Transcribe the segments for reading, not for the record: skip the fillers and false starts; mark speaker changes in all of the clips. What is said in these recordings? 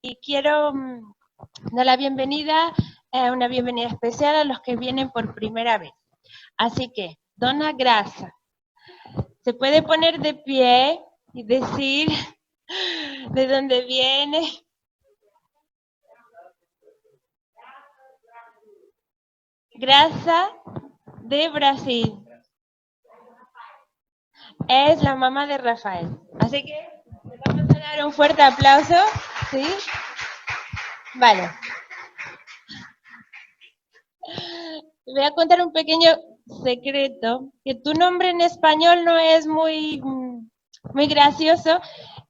Speaker 1: y quiero dar la bienvenida, una bienvenida especial a los que vienen por primera vez. Así que, Dona Grasa, se puede poner de pie y decir de dónde viene. Grasa de Brasil. Es la mamá de Rafael. Así que le vamos a dar un fuerte aplauso. ¿Sí? Vale. Te voy a contar un pequeño secreto, que tu nombre en español no es muy, muy gracioso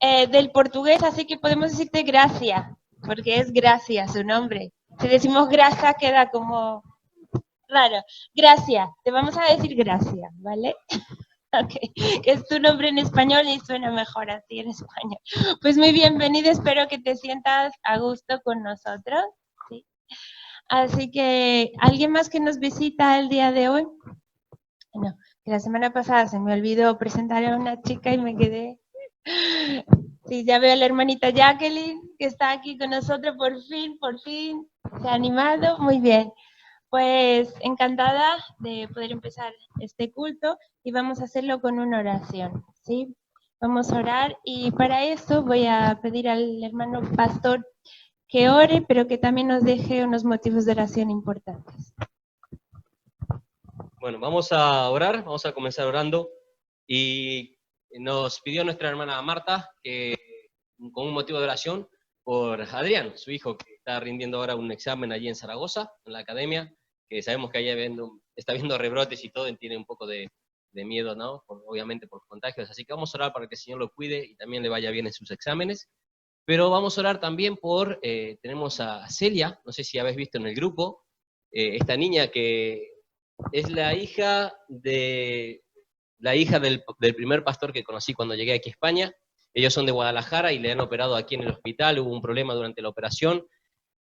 Speaker 1: del portugués, así que podemos decirte Gracia, porque es Gracia su nombre. Si decimos Grasa queda como raro. Gracia, te vamos a decir Gracia, ¿vale? Okay. Que es tu nombre en español y suena mejor así en español. Pues muy bienvenido, espero que te sientas a gusto con nosotros. ¿Sí? Así que, ¿alguien más que nos visita el día de hoy? No, que la semana pasada se me olvidó presentar a una chica y me quedé. Sí, ya veo a la hermanita Jacqueline, que está aquí con nosotros por fin, se ha animado, muy bien. Pues encantada de poder empezar este culto y vamos a hacerlo con una oración, ¿sí? Vamos a orar y para eso voy a pedir al hermano pastor que ore, pero que también nos deje unos motivos de oración importantes.
Speaker 2: Bueno, vamos a orar, vamos a comenzar orando y nos pidió nuestra hermana Marta que con un motivo de oración por Adrián, su hijo, que está rindiendo ahora un examen allí en Zaragoza, en la academia, que sabemos que allá está viendo rebrotes y todo, y tiene un poco de miedo, ¿no? Obviamente por contagios, así que vamos a orar para que el Señor lo cuide y también le vaya bien en sus exámenes. Pero vamos a orar también tenemos a Celia, no sé si habéis visto en el grupo, esta niña que es la hija del primer pastor que conocí cuando llegué aquí a España. Ellos son de Guadalajara y le han operado aquí en el hospital, hubo un problema durante la operación,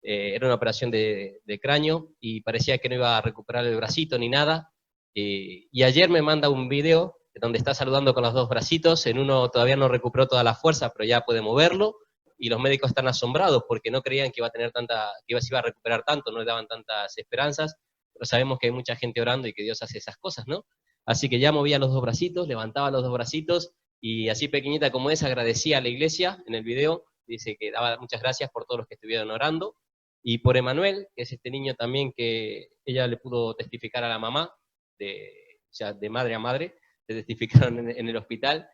Speaker 2: era una operación de cráneo y parecía que no iba a recuperar el bracito ni nada. Y ayer me manda un video donde está saludando con los dos bracitos, en uno todavía no recuperó toda la fuerza, pero ya puede moverlo, y los médicos están asombrados porque no creían que se iba a recuperar tanto, no le daban tantas esperanzas, pero sabemos que hay mucha gente orando y que Dios hace esas cosas, ¿no? Así que ya movía los dos bracitos, levantaba los dos bracitos, y así pequeñita como es, agradecía a la iglesia en el video, dice que daba muchas gracias por todos los que estuvieron orando, y por Emanuel, que es este niño también que ella le pudo testificar a la mamá, o sea, de madre a madre, le testificaron en el hospital,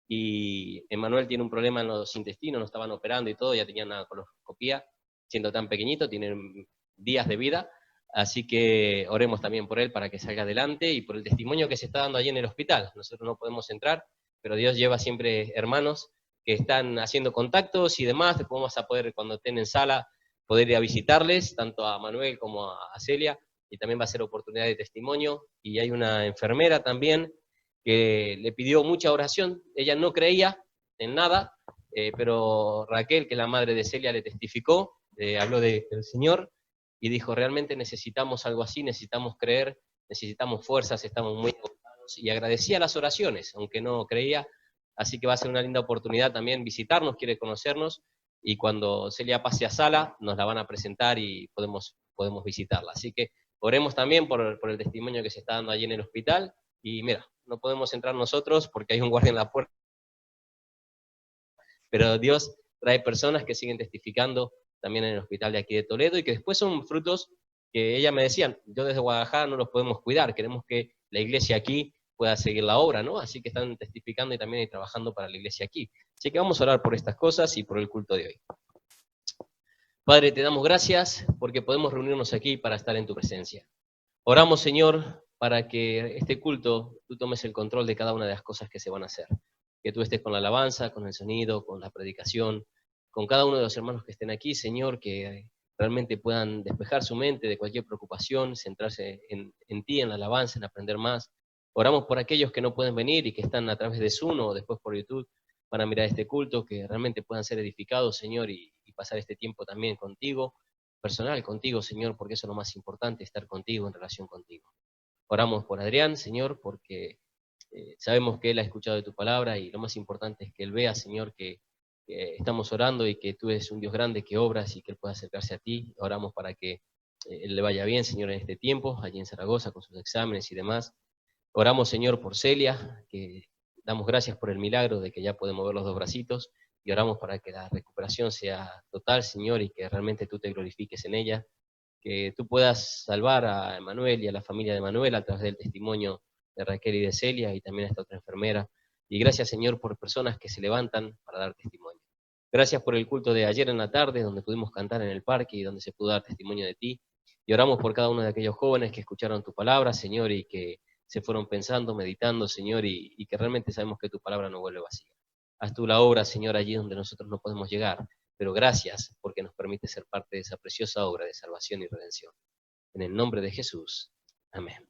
Speaker 2: y Emanuel tiene un problema en los intestinos, lo estaban operando y todo, ya tenía una coloscopía, siendo tan pequeñito, tiene días de vida, así que oremos también por él para que salga adelante y por el testimonio que se está dando allí en el hospital. Nosotros no podemos entrar, pero Dios lleva siempre hermanos que están haciendo contactos y demás, después vamos a poder, cuando estén en sala, poder ir a visitarles, tanto a Manuel como a Celia, y también va a ser oportunidad de testimonio, y hay una enfermera también que le pidió mucha oración, ella no creía en nada, pero Raquel, que es la madre de Celia, le testificó, habló del Señor, y dijo, realmente necesitamos algo así, necesitamos creer, necesitamos fuerzas, estamos muy agotados, y agradecía las oraciones, aunque no creía, así que va a ser una linda oportunidad también visitarnos, quiere conocernos, y cuando Celia pase a sala, nos la van a presentar y podemos visitarla. Así que oremos también por el testimonio que se está dando allí en el hospital, y mira, no podemos entrar nosotros porque hay un guardia en la puerta, pero Dios trae personas que siguen testificando también en el hospital de aquí de Toledo y que después son frutos que ella me decían, yo desde Guadalajara no los podemos cuidar, queremos que la iglesia aquí pueda seguir la obra, ¿no? Así que están testificando y también trabajando para la iglesia aquí. Así que vamos a orar por estas cosas y por el culto de hoy. Padre, te damos gracias porque podemos reunirnos aquí para estar en tu presencia. Oramos, Señor, para que este culto tú tomes el control de cada una de las cosas que se van a hacer. Que tú estés con la alabanza, con el sonido, con la predicación, con cada uno de los hermanos que estén aquí, Señor, que realmente puedan despejar su mente de cualquier preocupación, centrarse en ti, en la alabanza, en aprender más. Oramos por aquellos que no pueden venir y que están a través de Zoom o después por YouTube para mirar este culto, que realmente puedan ser edificados, Señor, y pasar este tiempo también contigo, personal contigo, Señor, porque eso es lo más importante, estar contigo, en relación contigo. Oramos por Adrián, Señor, porque sabemos que él ha escuchado de tu palabra y lo más importante es que él vea, Señor, que que estamos orando y que tú eres un Dios grande que obras y que Él pueda acercarse a ti. Oramos para que Él le vaya bien, Señor, en este tiempo, allí en Zaragoza, con sus exámenes y demás. Oramos, Señor, por Celia, que damos gracias por el milagro de que ya puede mover los dos bracitos, y oramos para que la recuperación sea total, Señor, y que realmente tú te glorifiques en ella, que tú puedas salvar a Emanuel y a la familia de Emanuel a través del testimonio de Raquel y de Celia, y también a esta otra enfermera. Y gracias, Señor, por personas que se levantan para dar testimonio. Gracias por el culto de ayer en la tarde, donde pudimos cantar en el parque y donde se pudo dar testimonio de ti. Y oramos por cada uno de aquellos jóvenes que escucharon tu palabra, Señor, y que se fueron pensando, meditando, Señor, y que realmente sabemos que tu palabra no vuelve vacía. Haz tú la obra, Señor, allí donde nosotros no podemos llegar, pero gracias porque nos permite ser parte de esa preciosa obra de salvación y redención. En el nombre de Jesús. Amén.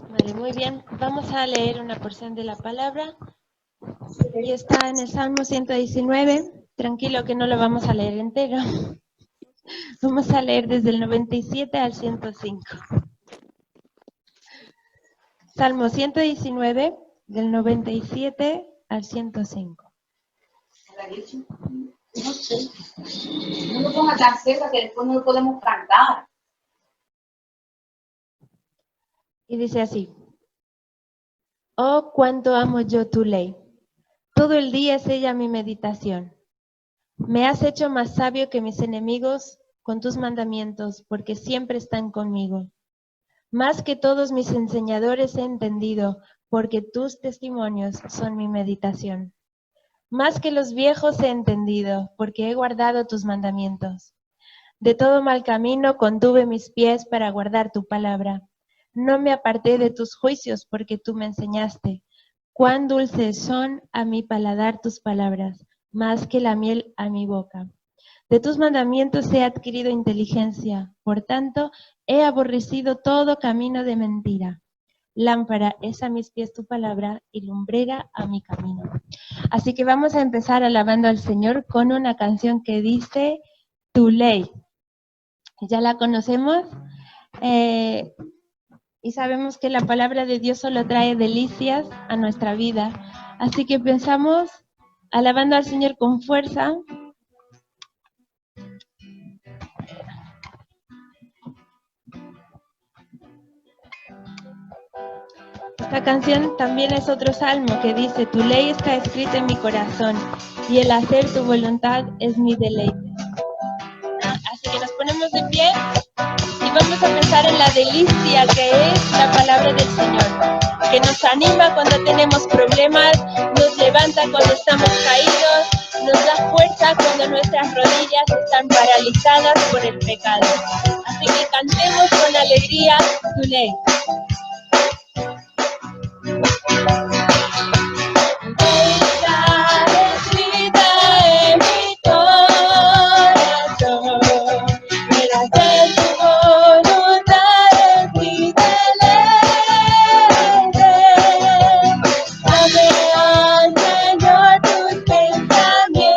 Speaker 1: Vale, muy bien. Vamos a leer una porción de la palabra. Y está en el Salmo 119. Tranquilo que no lo vamos a leer entero. Vamos a leer desde el 97 al 105. Salmo 119, del 97 al 105.
Speaker 3: No sé. No lo ponga tan cerca que después no lo podemos cantar.
Speaker 1: Y dice así: Oh, cuánto amo yo tu ley. Todo el día es ella mi meditación. Me has hecho más sabio que mis enemigos con tus mandamientos, porque siempre están conmigo. Más que todos mis enseñadores he entendido, porque tus testimonios son mi meditación. Más que los viejos he entendido, porque he guardado tus mandamientos. De todo mal camino contuve mis pies para guardar tu palabra. No me aparté de tus juicios, porque tú me enseñaste. Cuán dulces son a mi paladar tus palabras, más que la miel a mi boca. De tus mandamientos he adquirido inteligencia, por tanto, he aborrecido todo camino de mentira. Lámpara es a mis pies tu palabra y lumbrera a mi camino. Así que vamos a empezar alabando al Señor con una canción que dice Tu ley. Ya la conocemos y sabemos que la palabra de Dios solo trae delicias a nuestra vida. Así que pensamos alabando al Señor con fuerza. Esta canción también es otro salmo que dice: Tu ley está escrita en mi corazón y el hacer tu voluntad es mi deleite. Así que nos ponemos de pie y vamos a pensar en la delicia que es la palabra del Señor, que nos anima cuando tenemos problemas, nos levanta cuando estamos caídos, nos da fuerza cuando nuestras rodillas están paralizadas por el pecado. Así que cantemos con alegría tu ley. Está escrita en mi corazón, el hacer tu voluntad es mi deleite. Dame, Señor, tus pensamientos,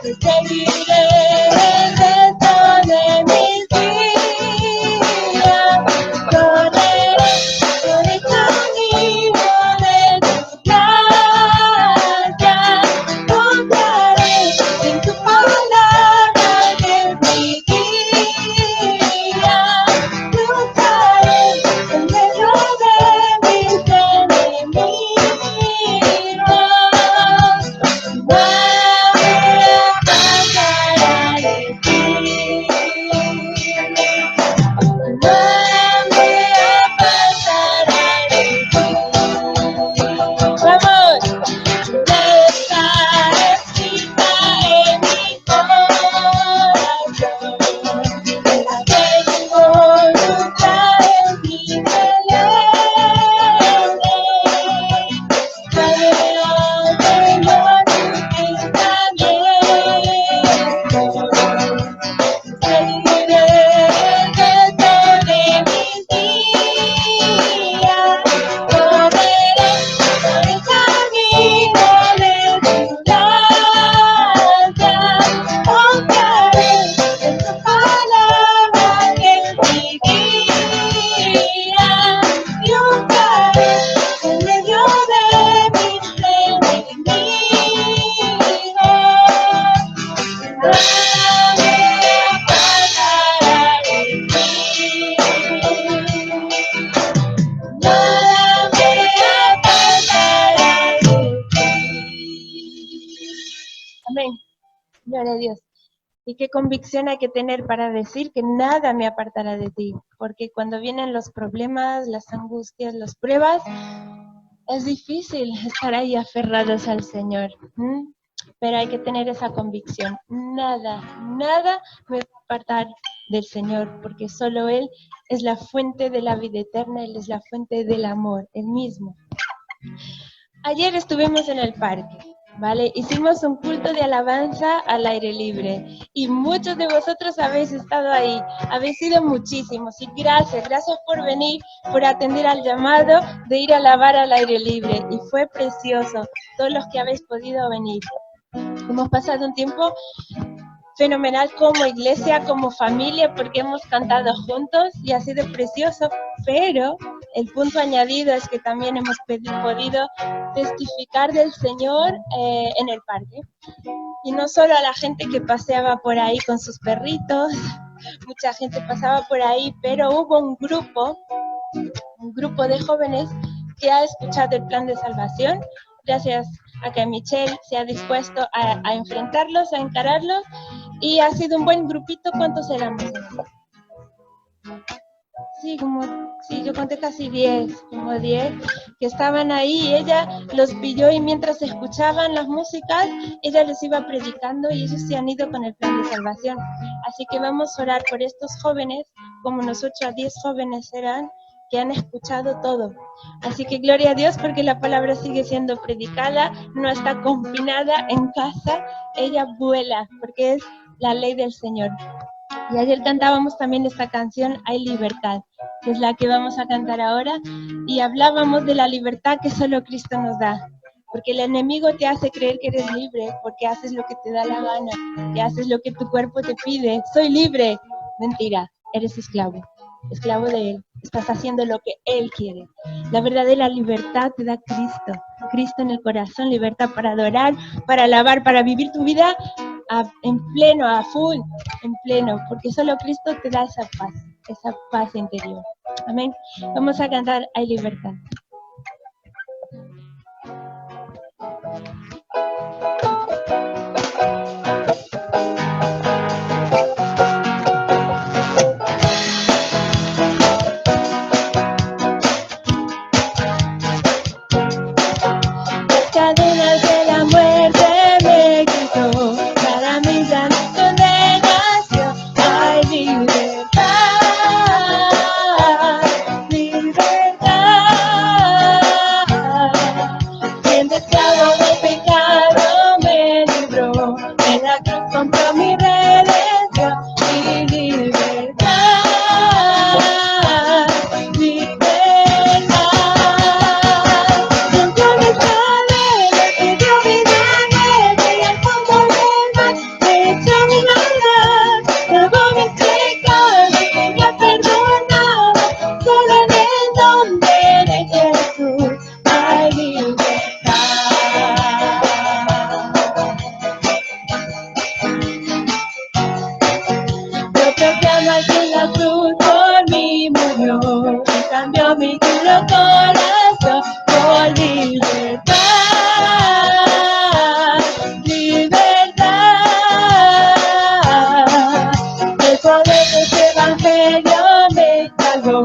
Speaker 1: te seguiré el resto de mis días, correré Gloria a Dios. Y qué convicción hay que tener para decir que nada me apartará de ti, porque cuando vienen los problemas, las angustias, las pruebas, es difícil estar ahí aferrados al Señor. Pero hay que tener esa convicción. Nada me va a apartar del Señor, porque solo Él es la fuente de la vida eterna, Él es la fuente del amor, Él mismo. Ayer estuvimos en el parque, ¿vale? Hicimos un culto de alabanza al aire libre y muchos de vosotros habéis estado ahí, habéis sido muchísimos y gracias por venir, por atender al llamado de ir a alabar al aire libre y fue precioso, todos los que habéis podido venir. Hemos pasado un tiempo fenomenal como iglesia, como familia, porque hemos cantado juntos y ha sido precioso, pero el punto añadido es que también hemos podido testificar del Señor en el parque. Y no solo a la gente que paseaba por ahí con sus perritos, mucha gente pasaba por ahí, pero hubo un grupo de jóvenes que ha escuchado el plan de salvación, gracias a que Michelle se ha dispuesto a enfrentarlos, a encararlos, y ha sido un buen grupito. ¿Cuántos éramos? Sí, yo conté casi 10, como 10, que estaban ahí y ella los pilló y mientras escuchaban las músicas, ella les iba predicando y ellos se han ido con el plan de salvación. Así que vamos a orar por estos jóvenes, como unos 8 a 10 jóvenes eran, que han escuchado todo. Así que gloria a Dios porque la palabra sigue siendo predicada, no está confinada en casa, ella vuela porque es la ley del Señor. Y ayer cantábamos también esta canción, Hay Libertad, que es la que vamos a cantar ahora, y hablábamos de la libertad que solo Cristo nos da. Porque el enemigo te hace creer que eres libre, porque haces lo que te da la gana, que haces lo que tu cuerpo te pide. Soy libre. Mentira, eres esclavo de Él. Estás haciendo lo que Él quiere. La verdadera libertad te da Cristo. Cristo en el corazón, libertad para adorar, para alabar, para vivir tu vida en pleno, a full, en pleno, porque solo Cristo te da esa paz interior. Amén. Vamos a cantar Hay Libertad. Las cadenas de la muerte me quitó, para mí ya no hay condenación. Hay libertad, siendo esclavo del pecado me libró, en la cruz compró mi redención. Y libertad, dentro de cadena que dio vida nueva y al fondo del mar me echó mi maldad, lavó mis pecados y me ha perdonado, solo en el nombre de Jesús hay libertad. Yo proclamo al que en la cruz por mí murió y cambió mi duro corazón por libertad, libertad. El poder de ese evangelio me salvó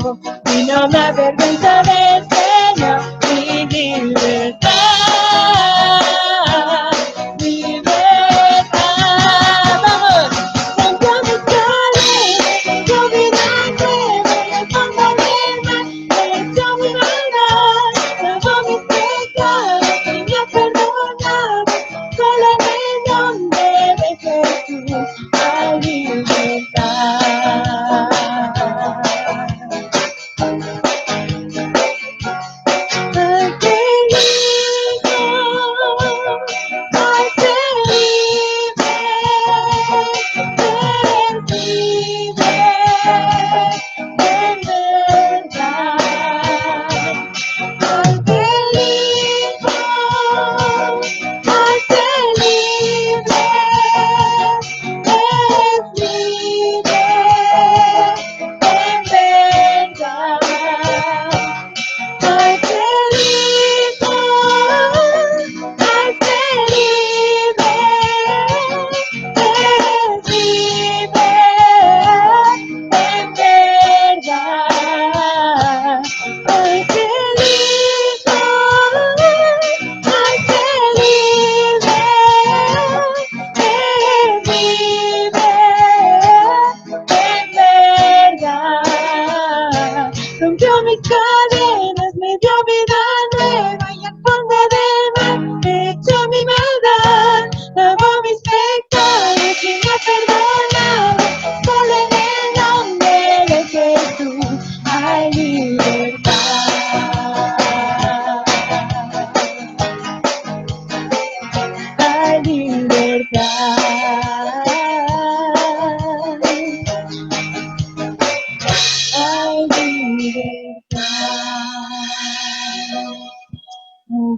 Speaker 1: y no me avergüenzo del Señor. Mi libertad, libertad. Vamos. Dentro de cadena, yo vida nueva y al fondo del mar me echó mi maldad, lavó mis pecados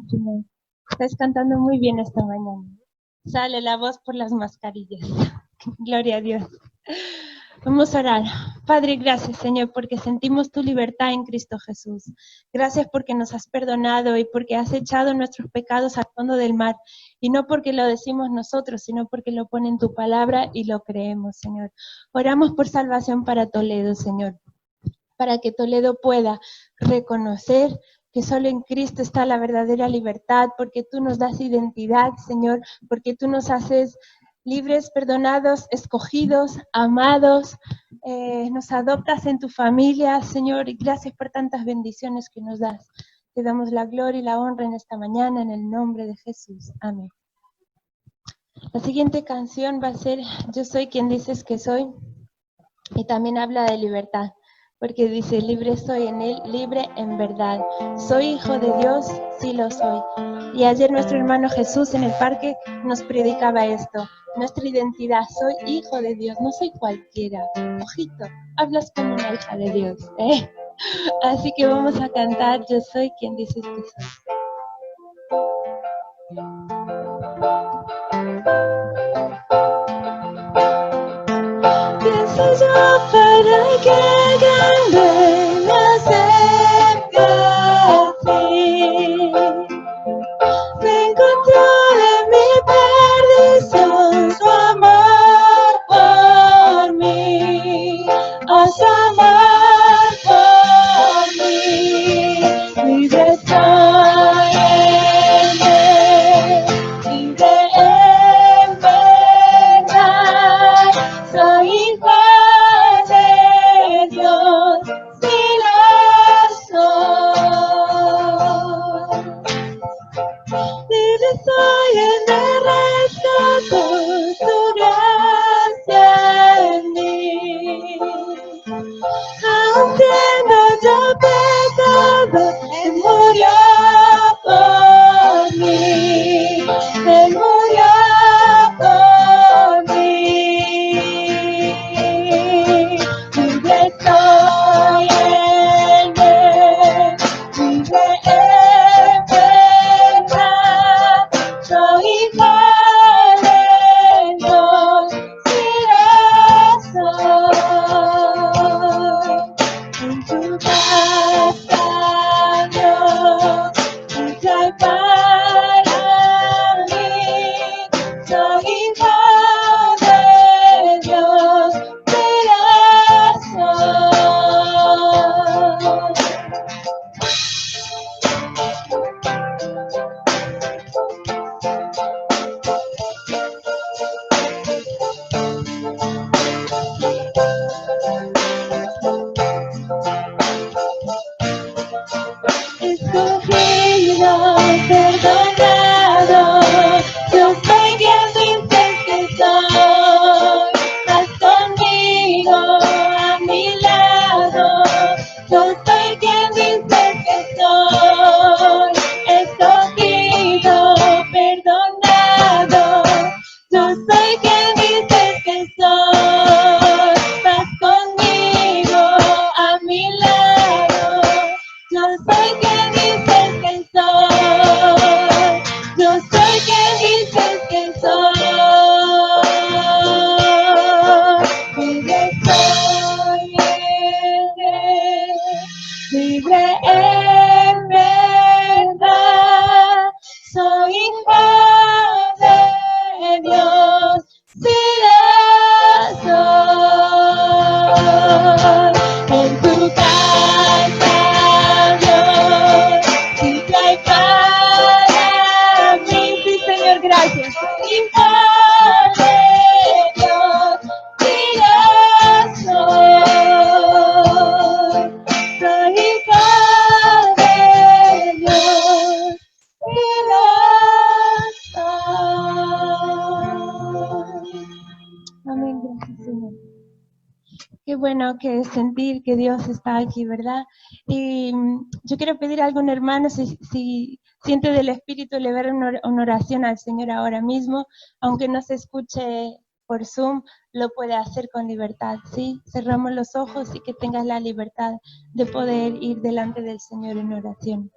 Speaker 1: Señor. Estás cantando muy bien esta mañana. Sale la voz por las mascarillas. Gloria a Dios. Vamos a orar. Padre, gracias, Señor, porque sentimos tu libertad en Cristo Jesús. Gracias porque nos has perdonado y porque has echado nuestros pecados al fondo del mar. Y no porque lo decimos nosotros, sino porque lo pone en tu palabra y lo creemos, Señor. Oramos por salvación para Toledo, Señor, para que Toledo pueda reconocer que solo en Cristo está la verdadera libertad, porque tú nos das identidad, Señor, porque tú nos haces libres, perdonados, escogidos, amados, nos adoptas en tu familia, Señor, y gracias por tantas bendiciones que nos das. Te damos la gloria y la honra en esta mañana, en el nombre de Jesús. Amén. La siguiente canción va a ser Yo soy quien dices que soy, y también habla de libertad, porque dice, libre soy en Él, libre en verdad. Soy hijo de Dios, sí lo soy. Y ayer nuestro hermano Jesús en el parque nos predicaba esto, nuestra identidad, soy hijo de Dios, no soy cualquiera. Ojito, hablas como una hija de Dios, ¿eh? Así que vamos a cantar, yo soy quien dices que soy. ¿Quién soy yo para que grande me acerque a ti? Me encontró en mi perdición su amor por mí, su amor por mí. Libre soy en Él, libre en verdad. Soy hijo de Dios, sí lo soy. Libre soy en el rescate, tu gracia en mí. Aun siendo yo pecado, Él murió por mí. Él murió por mí. Libre soy en Él, libre en verdad. Soy hijo de Dios, sí lo soy. En tu casa, Dios, nunca hay para mí. Soy hijo de Dios, sí lo soy. Escogido, perdonado, yo soy quien dices que soy. Estás conmigo, a mi lado, yo soy quien dices que soy. Escogido, perdonado, yo soy quien dices que soy. Estás conmigo, a mi lado, yo soy quien dices que soy. Yo soy quien dices que soy. Libre soy en Él, libre en verdad. Soy hijo de Dios, sí lo soy. En tu casa, Dios, sí que hay para mí. Sí, Señor, gracias. Hijo de Dios, sí lo soy. Soy hijo de Dios, sí lo soy. Amén, gracias, Señor. Qué bueno que es sentir que Dios está aquí, ¿verdad? Y yo quiero pedir a algún hermano, si siente del Espíritu, elevar una oración al Señor ahora mismo, aunque no se escuche por Zoom lo puede hacer con libertad, ¿sí? Cerramos los ojos y que tengas la libertad de poder ir delante del Señor en oración.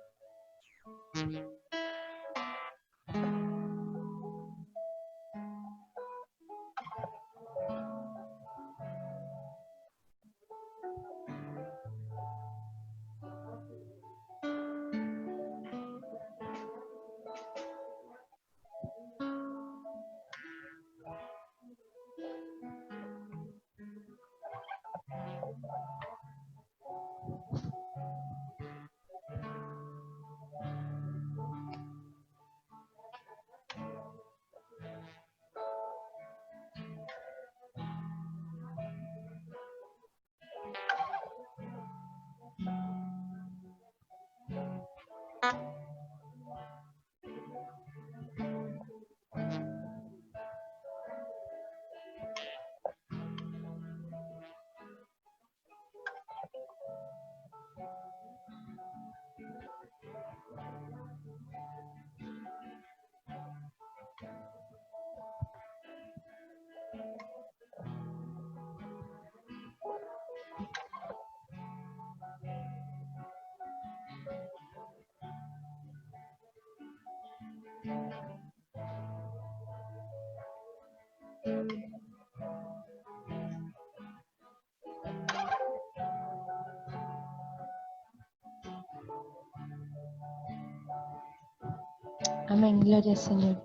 Speaker 1: Amén, gloria al Señor.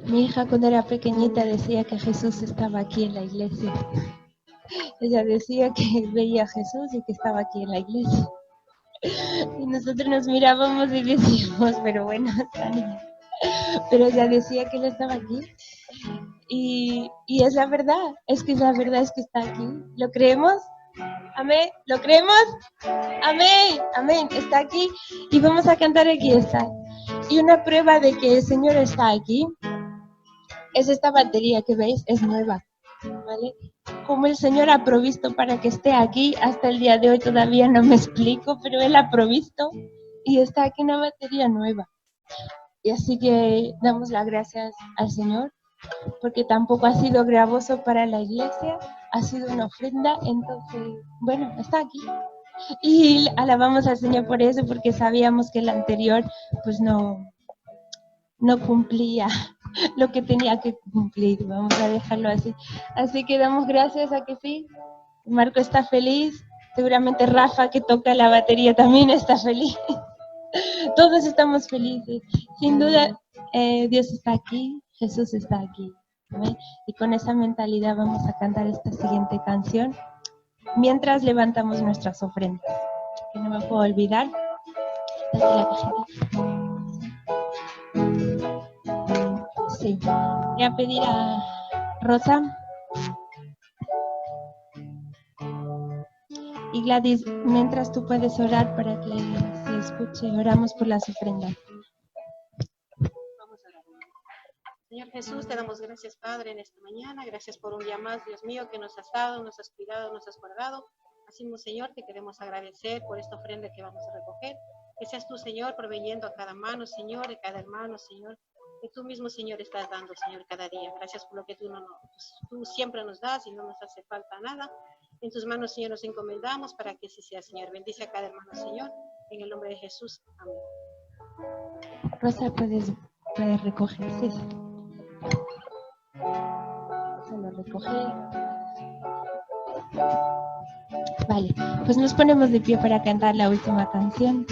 Speaker 1: Mi hija cuando era pequeñita decía que Jesús estaba aquí en la iglesia. Ella decía que veía a Jesús y que estaba aquí en la iglesia. Y nosotros nos mirábamos y decíamos, pero bueno, esta niña. Pero ella decía que Él estaba aquí. Y es la verdad, es que está aquí. ¿Lo creemos? Amén, ¿lo creemos? Amén, amén, está aquí. Y vamos a cantar Aquí está. Y una prueba de que el Señor está aquí es esta batería que veis, es nueva, ¿vale? Como el Señor ha provisto para que esté aquí, hasta el día de hoy todavía no me explico, pero Él ha provisto y está aquí una batería nueva. Y así que damos las gracias al Señor, porque tampoco ha sido gravoso para la iglesia, ha sido una ofrenda, entonces, bueno, está aquí. Y alabamos al Señor por eso, porque sabíamos que el anterior, pues no cumplía lo que tenía que cumplir, vamos a dejarlo así. Así que damos gracias a que sí, Marco está feliz, seguramente Rafa que toca la batería también está feliz. Todos estamos felices. Sin duda, Dios está aquí, Jesús está aquí. ¿Amén? Y con esa mentalidad vamos a cantar esta siguiente canción mientras levantamos nuestras ofrendas. Que no me puedo olvidar. Está aquí la cajita. Sí. Voy a pedir a Rosa y Gladys, mientras tú puedes orar para que se escuche, oramos por las ofrendas.
Speaker 4: Vamos a orar. Señor Jesús, te damos gracias, Padre, en esta mañana. Gracias por un día más, Dios mío, que nos has dado, nos has cuidado, nos has guardado. Así, Señor, te queremos agradecer por esta ofrenda que vamos a recoger. Que seas tú, Señor, proveyendo a cada mano, Señor, a cada hermano, Señor. Que tú mismo, Señor, estás dando, Señor, cada día. Gracias por lo que tú siempre nos das y no nos hace falta nada. En tus manos, Señor, nos encomendamos para que así sea, Señor. Bendice a cada hermano, Señor. En el nombre de Jesús. Amén.
Speaker 1: Rosa, puedes recoger, sí. Se lo recoge. Vale, pues nos ponemos de pie para cantar la última canción.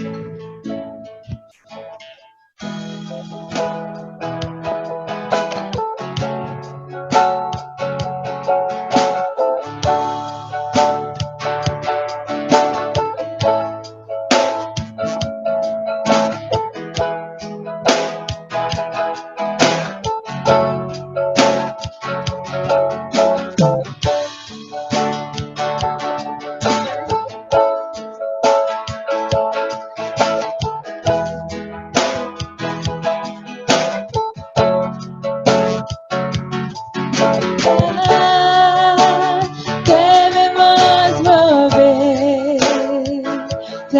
Speaker 1: Te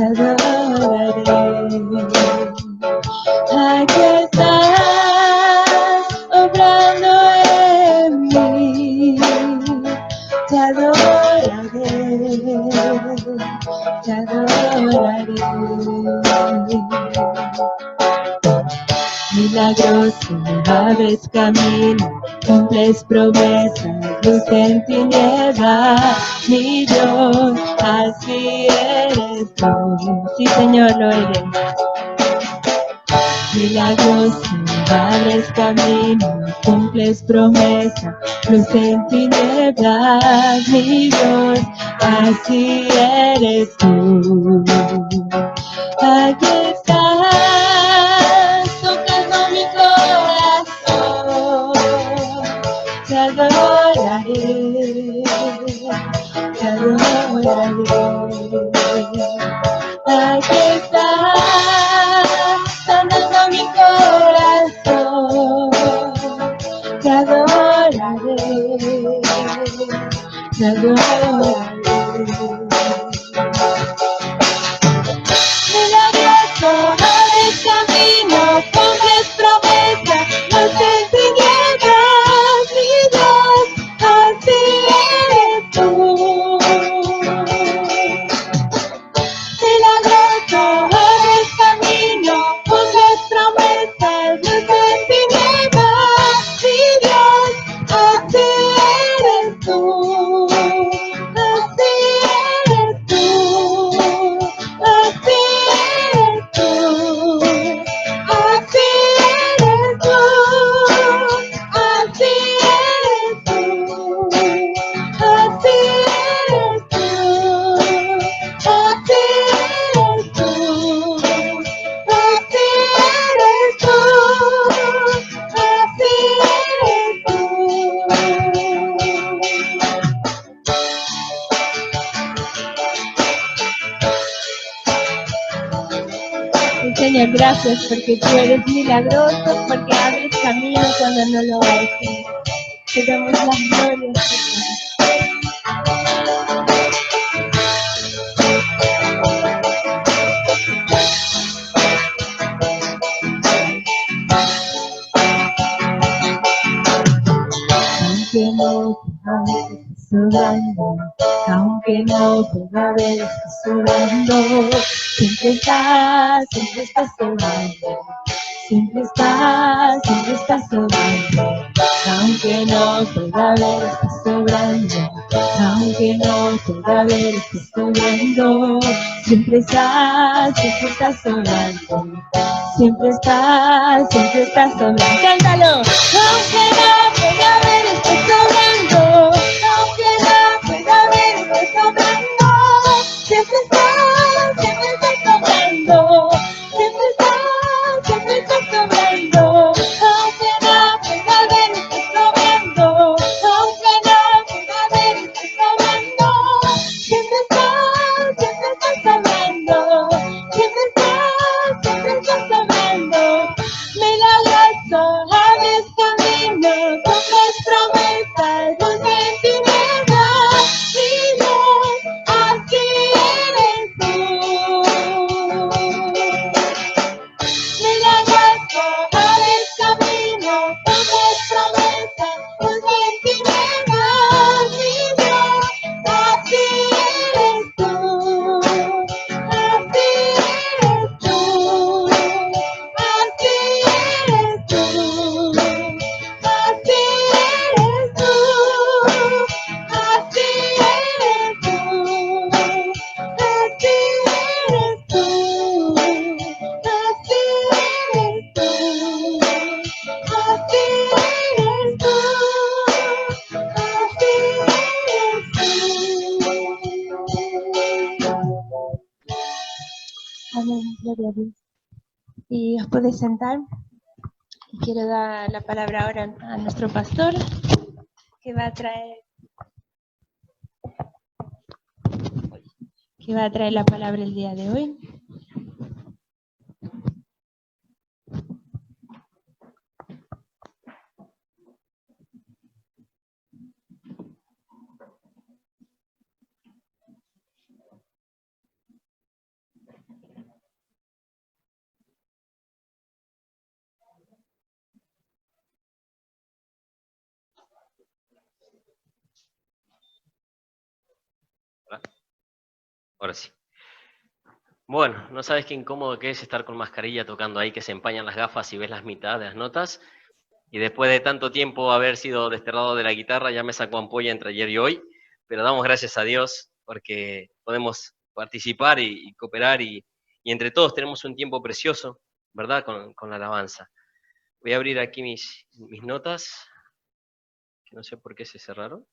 Speaker 1: adoraré. Aquí está. te adoraré. Milagroso, abres camino, cumples promesas, luz en tinieblas, mi Dios, así eres tú. Sí, Señor, lo eres. Milagroso, abres camino, cumples promesa, luz en tinieblas, mi Dios, así eres tú. Aquí estás, tocando mi corazón, te adoraré, te adoraré. Aquí estás, sanando mi corazón, te adoraré, te adoraré. Milagroso, abres camino, cumples promesas, no te tinieblas, mi Dios, así eres tú. Milagroso, abres camino, cumples promesas, luz en tinieblas, mi Dios, así eres tú, así eres tú, así eres tú, así eres tú, así eres tú, así eres tú. Así eres tú, así eres tú, así eres tú. Señor, gracias porque tú eres milagroso, porque abres camino cuando no lo hay. Te damos las glorias, Señor. Aunque no pueda ver, sobrando, aunque no pueda ver, sobrando, siempre estás sobrando, siempre estás sobrando, aunque no pueda ver, estás sobrando, aunque no pueda ver, estás sobrando, siempre estás sobrando, siempre estás sobrando, cántalo. Aunque no pueda ver, estoy sobrando. Aunque no pueda ver, estoy sobrando. Siempre estás sobrando. Siempre estás sobrando. Aunque no pueda ver, estoy sobrando. Aunque no pueda ver, estoy sobrando. Siempre estás sobrando. Siempre estás sobrando. Milagroso, abres camino, cumples promesas, luz en tinieblas, mi Dios, así eres tú. Milagroso, abres camino, cumples promesas, luz en tinieblas, mi Dios, así eres tú. Así eres tú. Así eres tú, así eres tú, así eres tú, así eres tú, así eres tú, así eres tú, así eres tú. Amén, gloria a Dios. Y os podéis sentar. Quiero dar la palabra ahora a nuestro pastor, que va a traer la palabra el día de hoy.
Speaker 2: Ahora sí. Bueno, no sabes qué incómodo que es estar con mascarilla tocando ahí, que se empañan las gafas y ves las mitades de las notas. Y después de tanto tiempo haber sido desterrado de la guitarra, ya me sacó ampolla entre ayer y hoy. Pero damos gracias a Dios porque podemos participar y cooperar y entre todos tenemos un tiempo precioso, ¿verdad? Con la alabanza. Voy a abrir aquí mis notas, que no sé por qué se cerraron.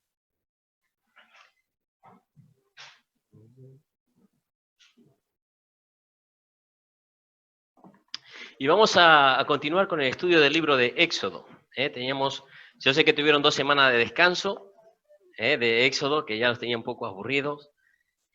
Speaker 2: Y vamos a continuar con el estudio del libro de Éxodo. Yo sé que tuvieron 2 semanas de descanso de Éxodo, que ya los tenía un poco aburridos,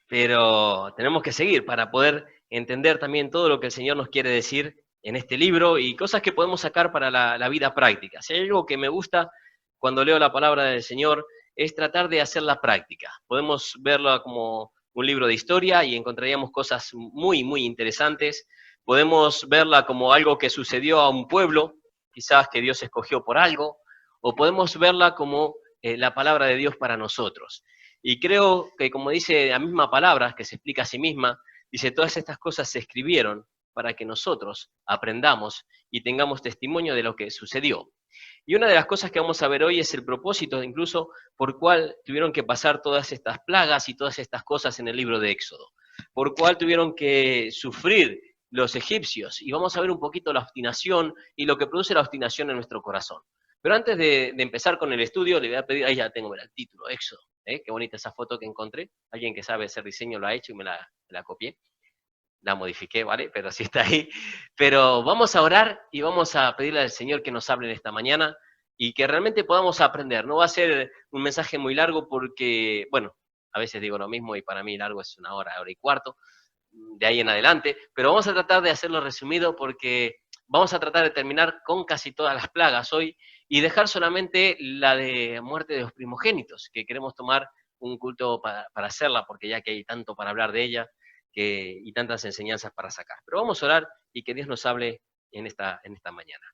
Speaker 2: pero tenemos que seguir para poder entender también todo lo que el Señor nos quiere decir en este libro y cosas que podemos sacar para la vida práctica. Si hay algo que me gusta cuando leo la palabra del Señor, es tratar de hacerla práctica. Podemos verla como un libro de historia y encontraríamos cosas muy, muy interesantes. Podemos verla como algo que sucedió a un pueblo, quizás que Dios escogió por algo, o podemos verla como la palabra de Dios para nosotros. Y creo que, como dice la misma palabra, que se explica a sí misma, dice, todas estas cosas se escribieron para que nosotros aprendamos y tengamos testimonio de lo que sucedió. Y una de las cosas que vamos a ver hoy es el propósito, incluso por cuál tuvieron que pasar todas estas plagas y todas estas cosas en el libro de Éxodo, por cuál tuvieron que sufrir los egipcios. Y vamos a ver un poquito la obstinación y lo que produce la obstinación en nuestro corazón. Pero antes de empezar con el estudio, le voy a pedir, ahí ya tengo el título, Éxodo. Qué bonita esa foto que encontré. Alguien que sabe hacer diseño lo ha hecho y me la copié. La modifiqué, ¿vale? Pero sí está ahí. Pero vamos a orar y vamos a pedirle al Señor que nos hable en esta mañana y que realmente podamos aprender. No va a ser un mensaje muy largo porque, bueno, a veces digo lo mismo y para mí largo es 1 hora, 1 hora y cuarto, de ahí en adelante, pero vamos a tratar de hacerlo resumido porque vamos a tratar de terminar con casi todas las plagas hoy y dejar solamente la de muerte de los primogénitos, que queremos tomar un culto para hacerla, porque ya que hay tanto para hablar de ella y tantas enseñanzas para sacar. Pero vamos a orar y que Dios nos hable en esta mañana.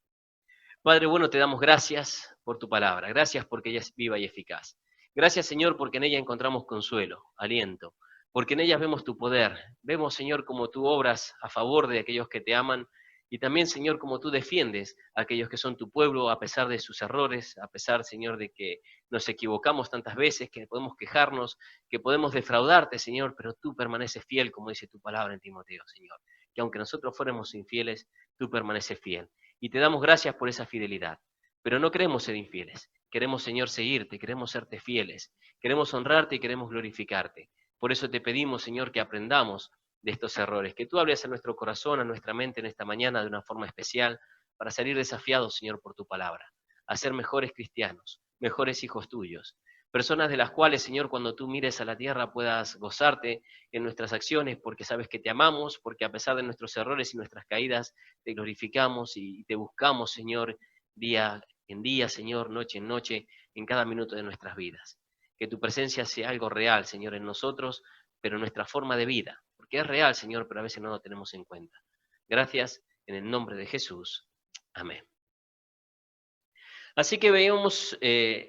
Speaker 2: Padre bueno, te damos gracias por tu palabra, gracias porque ella es viva y eficaz. Gracias, Señor, porque en ella encontramos consuelo, aliento, porque en ella vemos tu poder. Vemos, Señor, como tú obras a favor de aquellos que te aman y también, Señor, como tú defiendes a aquellos que son tu pueblo a pesar de sus errores, a pesar, Señor, de que nos equivocamos tantas veces, que podemos quejarnos, que podemos defraudarte, Señor, pero tú permaneces fiel, como dice tu palabra en Timoteo, Señor. Que aunque nosotros fuéramos infieles, tú permaneces fiel. Y te damos gracias por esa fidelidad. Pero no queremos ser infieles. Queremos, Señor, seguirte, queremos serte fieles, queremos honrarte y queremos glorificarte. Por eso te pedimos, Señor, que aprendamos de estos errores, que tú hables a nuestro corazón, a nuestra mente en esta mañana de una forma especial, para salir desafiados, Señor, por tu palabra, a ser mejores cristianos, mejores hijos tuyos, personas de las cuales, Señor, cuando tú mires a la tierra puedas gozarte en nuestras acciones, porque sabes que te amamos, porque a pesar de nuestros errores y nuestras caídas, te glorificamos y te buscamos, Señor, día en día, Señor, noche en noche, en cada minuto de nuestras vidas. Que tu presencia sea algo real, Señor, en nosotros, pero en nuestra forma de vida, porque es real, Señor, pero a veces no lo tenemos en cuenta. Gracias, en el nombre de Jesús. Amén. Así que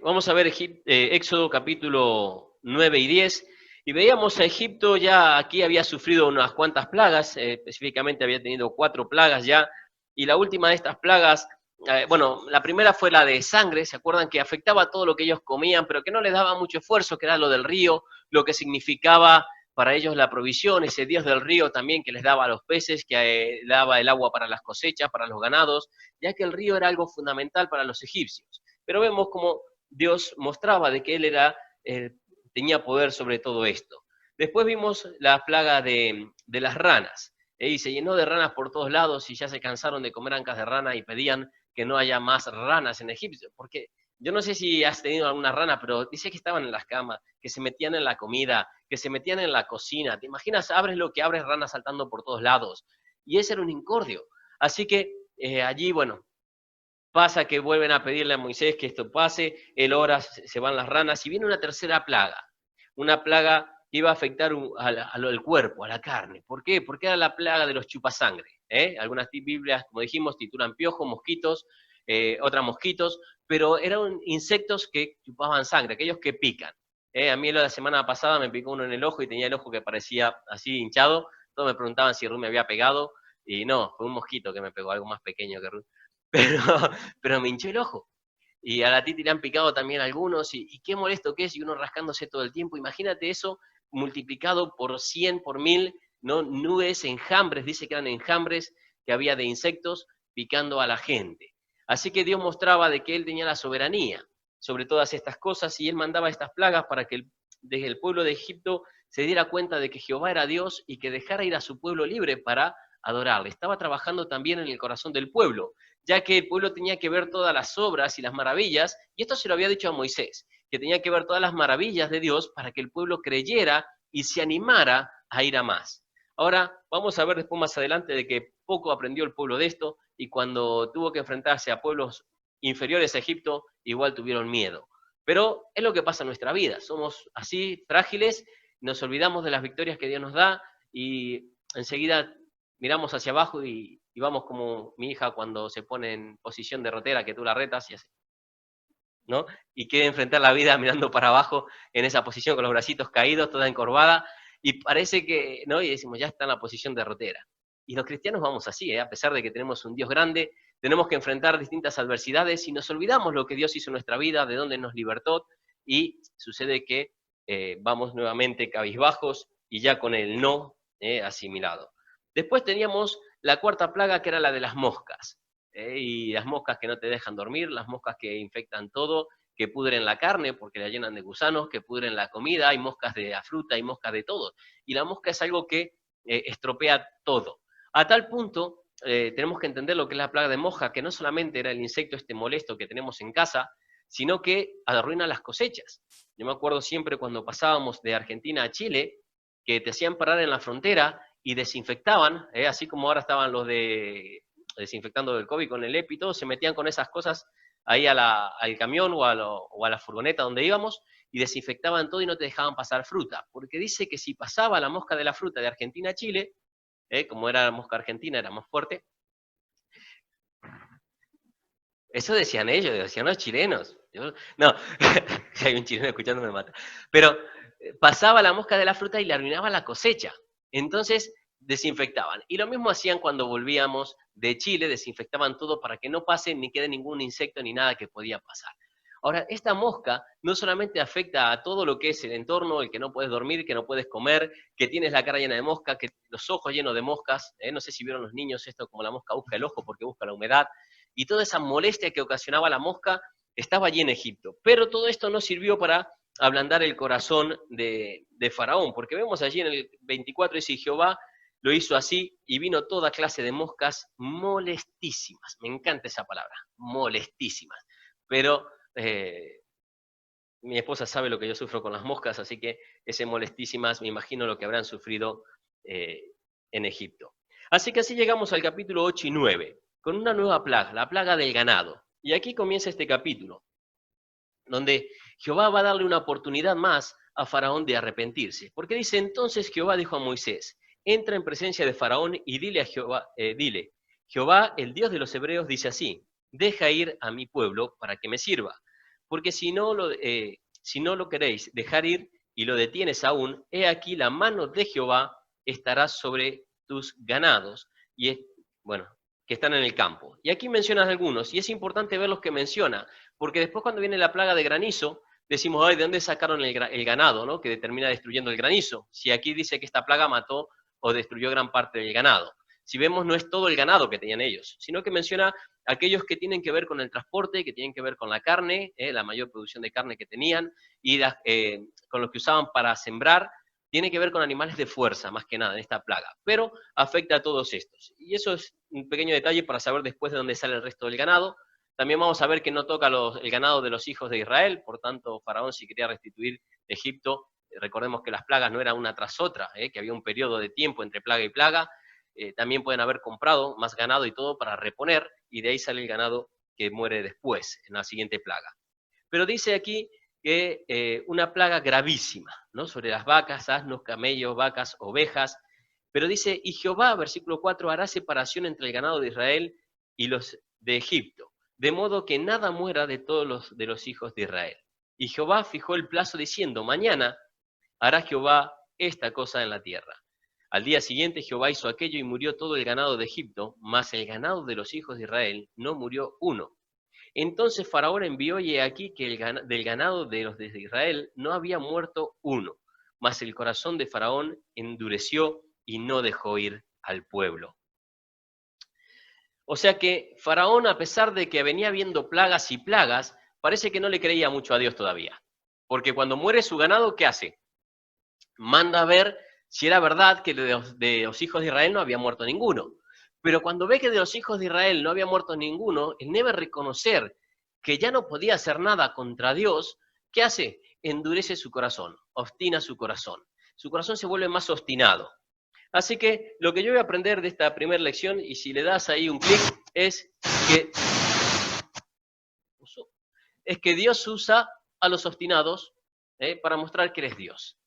Speaker 2: vamos a ver Éxodo capítulo 9 y 10, y veíamos a Egipto ya aquí había sufrido unas cuantas plagas, específicamente había tenido 4 plagas ya, y la última de estas plagas, bueno, la primera fue la de sangre, ¿se acuerdan? Que afectaba a todo lo que ellos comían, pero que no les daba mucho esfuerzo, que era lo del río, lo que significaba para ellos la provisión, ese Dios del río también que les daba a los peces, que daba el agua para las cosechas, para los ganados, ya que el río era algo fundamental para los egipcios. Pero vemos como Dios mostraba de que Él tenía poder sobre todo esto. Después vimos la plaga de las ranas, y se llenó de ranas por todos lados y ya se cansaron de comer ancas de rana y pedían que no haya más ranas en Egipto, porque yo no sé si has tenido alguna rana, pero dice que estaban en las camas, que se metían en la comida, que se metían en la cocina. ¿Te imaginas? Abres lo que abres, ranas saltando por todos lados. Y ese era un incordio. Así que allí, bueno, pasa que vuelven a pedirle a Moisés que esto pase, él ora, se van las ranas, y viene una tercera plaga, una plaga que iba a afectar al cuerpo, a la carne. ¿Por qué? Porque era la plaga de los chupasangre. Algunas Biblias, como dijimos, titulan piojos, mosquitos, otras mosquitos, pero eran insectos que chupaban sangre, aquellos que pican. A mí la semana pasada me picó uno en el ojo y tenía el ojo que parecía así hinchado. Todos me preguntaban si Ruth me había pegado, y no, fue un mosquito que me pegó, algo más pequeño que Ruth. Pero, pero me hinchó el ojo. Y a la Titi le han picado también algunos, y qué molesto que es, y uno rascándose todo el tiempo. Imagínate eso multiplicado por 100, por 1000, ¿no? Nubes, enjambres, dice que eran enjambres que había de insectos picando a la gente. Así que Dios mostraba de que Él tenía la soberanía sobre todas estas cosas, y Él mandaba estas plagas para que desde el pueblo de Egipto se diera cuenta de que Jehová era Dios y que dejara ir a su pueblo libre para adorarle. Estaba trabajando también en el corazón del pueblo, ya que el pueblo tenía que ver todas las obras y las maravillas, y esto se lo había dicho a Moisés, que tenía que ver todas las maravillas de Dios para que el pueblo creyera y se animara a ir a más. Ahora, vamos a ver después más adelante de que poco aprendió el pueblo de esto, y cuando tuvo que enfrentarse a pueblos inferiores a Egipto, igual tuvieron miedo. Pero es lo que pasa en nuestra vida, somos así frágiles, nos olvidamos de las victorias que Dios nos da, y enseguida miramos hacia abajo y vamos como mi hija cuando se pone en posición derrotera, que tú la retas y así, ¿no? Y quiere enfrentar la vida mirando para abajo en esa posición con los bracitos caídos, toda encorvada, y parece que, ¿no? Y decimos, ya está en la posición derrotera. Y los cristianos vamos así, a pesar de que tenemos un Dios grande, tenemos que enfrentar distintas adversidades y nos olvidamos lo que Dios hizo en nuestra vida, de dónde nos libertó, y sucede que vamos nuevamente cabizbajos y ya con el no asimilado. Después teníamos la cuarta plaga, que era la de las moscas. Y las moscas que no te dejan dormir, las moscas que infectan todo, que pudren la carne porque la llenan de gusanos, que pudren la comida, hay moscas de la fruta, hay moscas de todo. Y la mosca es algo que estropea todo. A tal punto, tenemos que entender lo que es la plaga de mosca, que no solamente era el insecto este molesto que tenemos en casa, sino que arruina las cosechas. Yo me acuerdo siempre cuando pasábamos de Argentina a Chile, que te hacían parar en la frontera y desinfectaban, así como ahora estaban los de desinfectando del COVID con el EPI y todo, se metían con esas cosas ahí al camión o a la furgoneta donde íbamos y desinfectaban todo y no te dejaban pasar fruta, porque dice que si pasaba la mosca de la fruta de Argentina a Chile, como era la mosca argentina, era más fuerte, eso decían ellos, decían los chilenos. No, si hay un chileno escuchando me mata. Pero pasaba la mosca de la fruta y le arruinaba la cosecha. Entonces desinfectaban. Y lo mismo hacían cuando volvíamos de Chile, desinfectaban todo para que no pase ni quede ningún insecto ni nada que podía pasar. Ahora, esta mosca no solamente afecta a todo lo que es el entorno, el que no puedes dormir, que no puedes comer, que tienes la cara llena de mosca, que los ojos llenos de moscas, no sé si vieron los niños esto, como la mosca busca el ojo porque busca la humedad, y toda esa molestia que ocasionaba la mosca estaba allí en Egipto. Pero todo esto no sirvió para ablandar el corazón de Faraón, porque vemos allí en el 24, dice, Jehová lo hizo así, y vino toda clase de moscas molestísimas. Me encanta esa palabra, molestísimas. Pero mi esposa sabe lo que yo sufro con las moscas, así que ese molestísimas, me imagino lo que habrán sufrido en Egipto. Así que así llegamos al capítulo 8 y 9, con una nueva plaga, la plaga del ganado. Y aquí comienza este capítulo, donde Jehová va a darle una oportunidad más a Faraón de arrepentirse. Porque dice, entonces Jehová dijo a Moisés, entra en presencia de Faraón y dile a Jehová, Jehová, el Dios de los hebreos, dice así, deja ir a mi pueblo para que me sirva. Porque si no lo queréis dejar ir y lo detienes aún, he aquí la mano de Jehová estará sobre tus ganados, que están en el campo. Y aquí mencionas algunos, y es importante ver los que menciona, porque después cuando viene la plaga de granizo, decimos, ay, ¿de dónde sacaron el ganado, ¿no? Que termina destruyendo el granizo? Si aquí dice que esta plaga mató o destruyó gran parte del ganado. Si vemos, no es todo el ganado que tenían ellos, sino que menciona aquellos que tienen que ver con el transporte, que tienen que ver con la carne, la mayor producción de carne que tenían, y con lo que usaban para sembrar, tiene que ver con animales de fuerza, más que nada, en esta plaga, pero afecta a todos estos. Y eso es un pequeño detalle para saber después de dónde sale el resto del ganado. También vamos a ver que no toca el ganado de los hijos de Israel, por tanto, Faraón, si quería restituir Egipto, recordemos que las plagas no eran una tras otra, que había un periodo de tiempo entre plaga y plaga. También pueden haber comprado más ganado y todo para reponer, y de ahí sale el ganado que muere después, en la siguiente plaga. Pero dice aquí que una plaga gravísima, ¿no? Sobre las vacas, asnos, camellos, vacas, ovejas. Pero dice, y Jehová, versículo 4, hará separación entre el ganado de Israel y los de Egipto, de modo que nada muera de todos los hijos de Israel. Y Jehová fijó el plazo diciendo, mañana hará Jehová esta cosa en la tierra. Al día siguiente Jehová hizo aquello y murió todo el ganado de Egipto, mas el ganado de los hijos de Israel no murió uno. Entonces Faraón envió y he aquí que del ganado de los de Israel no había muerto uno, mas el corazón de Faraón endureció y no dejó ir al pueblo. O sea que Faraón, a pesar de que venía viendo plagas y plagas, parece que no le creía mucho a Dios todavía. Porque cuando muere su ganado, ¿qué hace? Manda a ver si era verdad que de los hijos de Israel no había muerto ninguno. Pero cuando ve que de los hijos de Israel no había muerto ninguno, él debe reconocer que ya no podía hacer nada contra Dios. ¿Qué hace? Endurece su corazón, obstina su corazón. Su corazón se vuelve más obstinado. Así que lo que yo voy a aprender de esta primera lección, y si le das ahí un clic, es que Dios usa a los obstinados para mostrar que Él es Dios.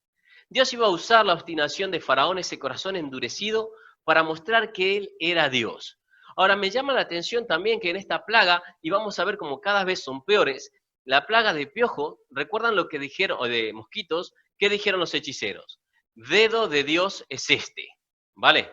Speaker 2: Dios iba a usar la obstinación de Faraón, ese corazón endurecido, para mostrar que Él era Dios. Ahora, me llama la atención también que en esta plaga, y vamos a ver cómo cada vez son peores, la plaga de piojo, ¿recuerdan lo que dijeron, o de mosquitos? ¿Qué dijeron los hechiceros? Dedo de Dios es este, ¿vale?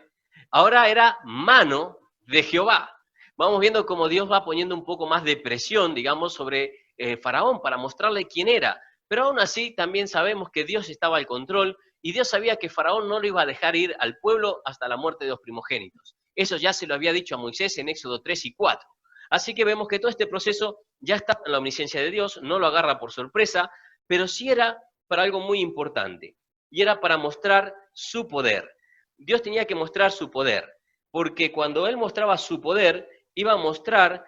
Speaker 2: Ahora era mano de Jehová. Vamos viendo cómo Dios va poniendo un poco más de presión, digamos, sobre Faraón para mostrarle quién era. Pero aún así también sabemos que Dios estaba al control y Dios sabía que Faraón no lo iba a dejar ir al pueblo hasta la muerte de los primogénitos. Eso ya se lo había dicho a Moisés en Éxodo 3 y 4. Así que vemos que todo este proceso ya está en la omnisciencia de Dios, no lo agarra por sorpresa, pero sí era para algo muy importante, y era para mostrar su poder. Dios tenía que mostrar su poder, porque cuando Él mostraba su poder, iba a mostrar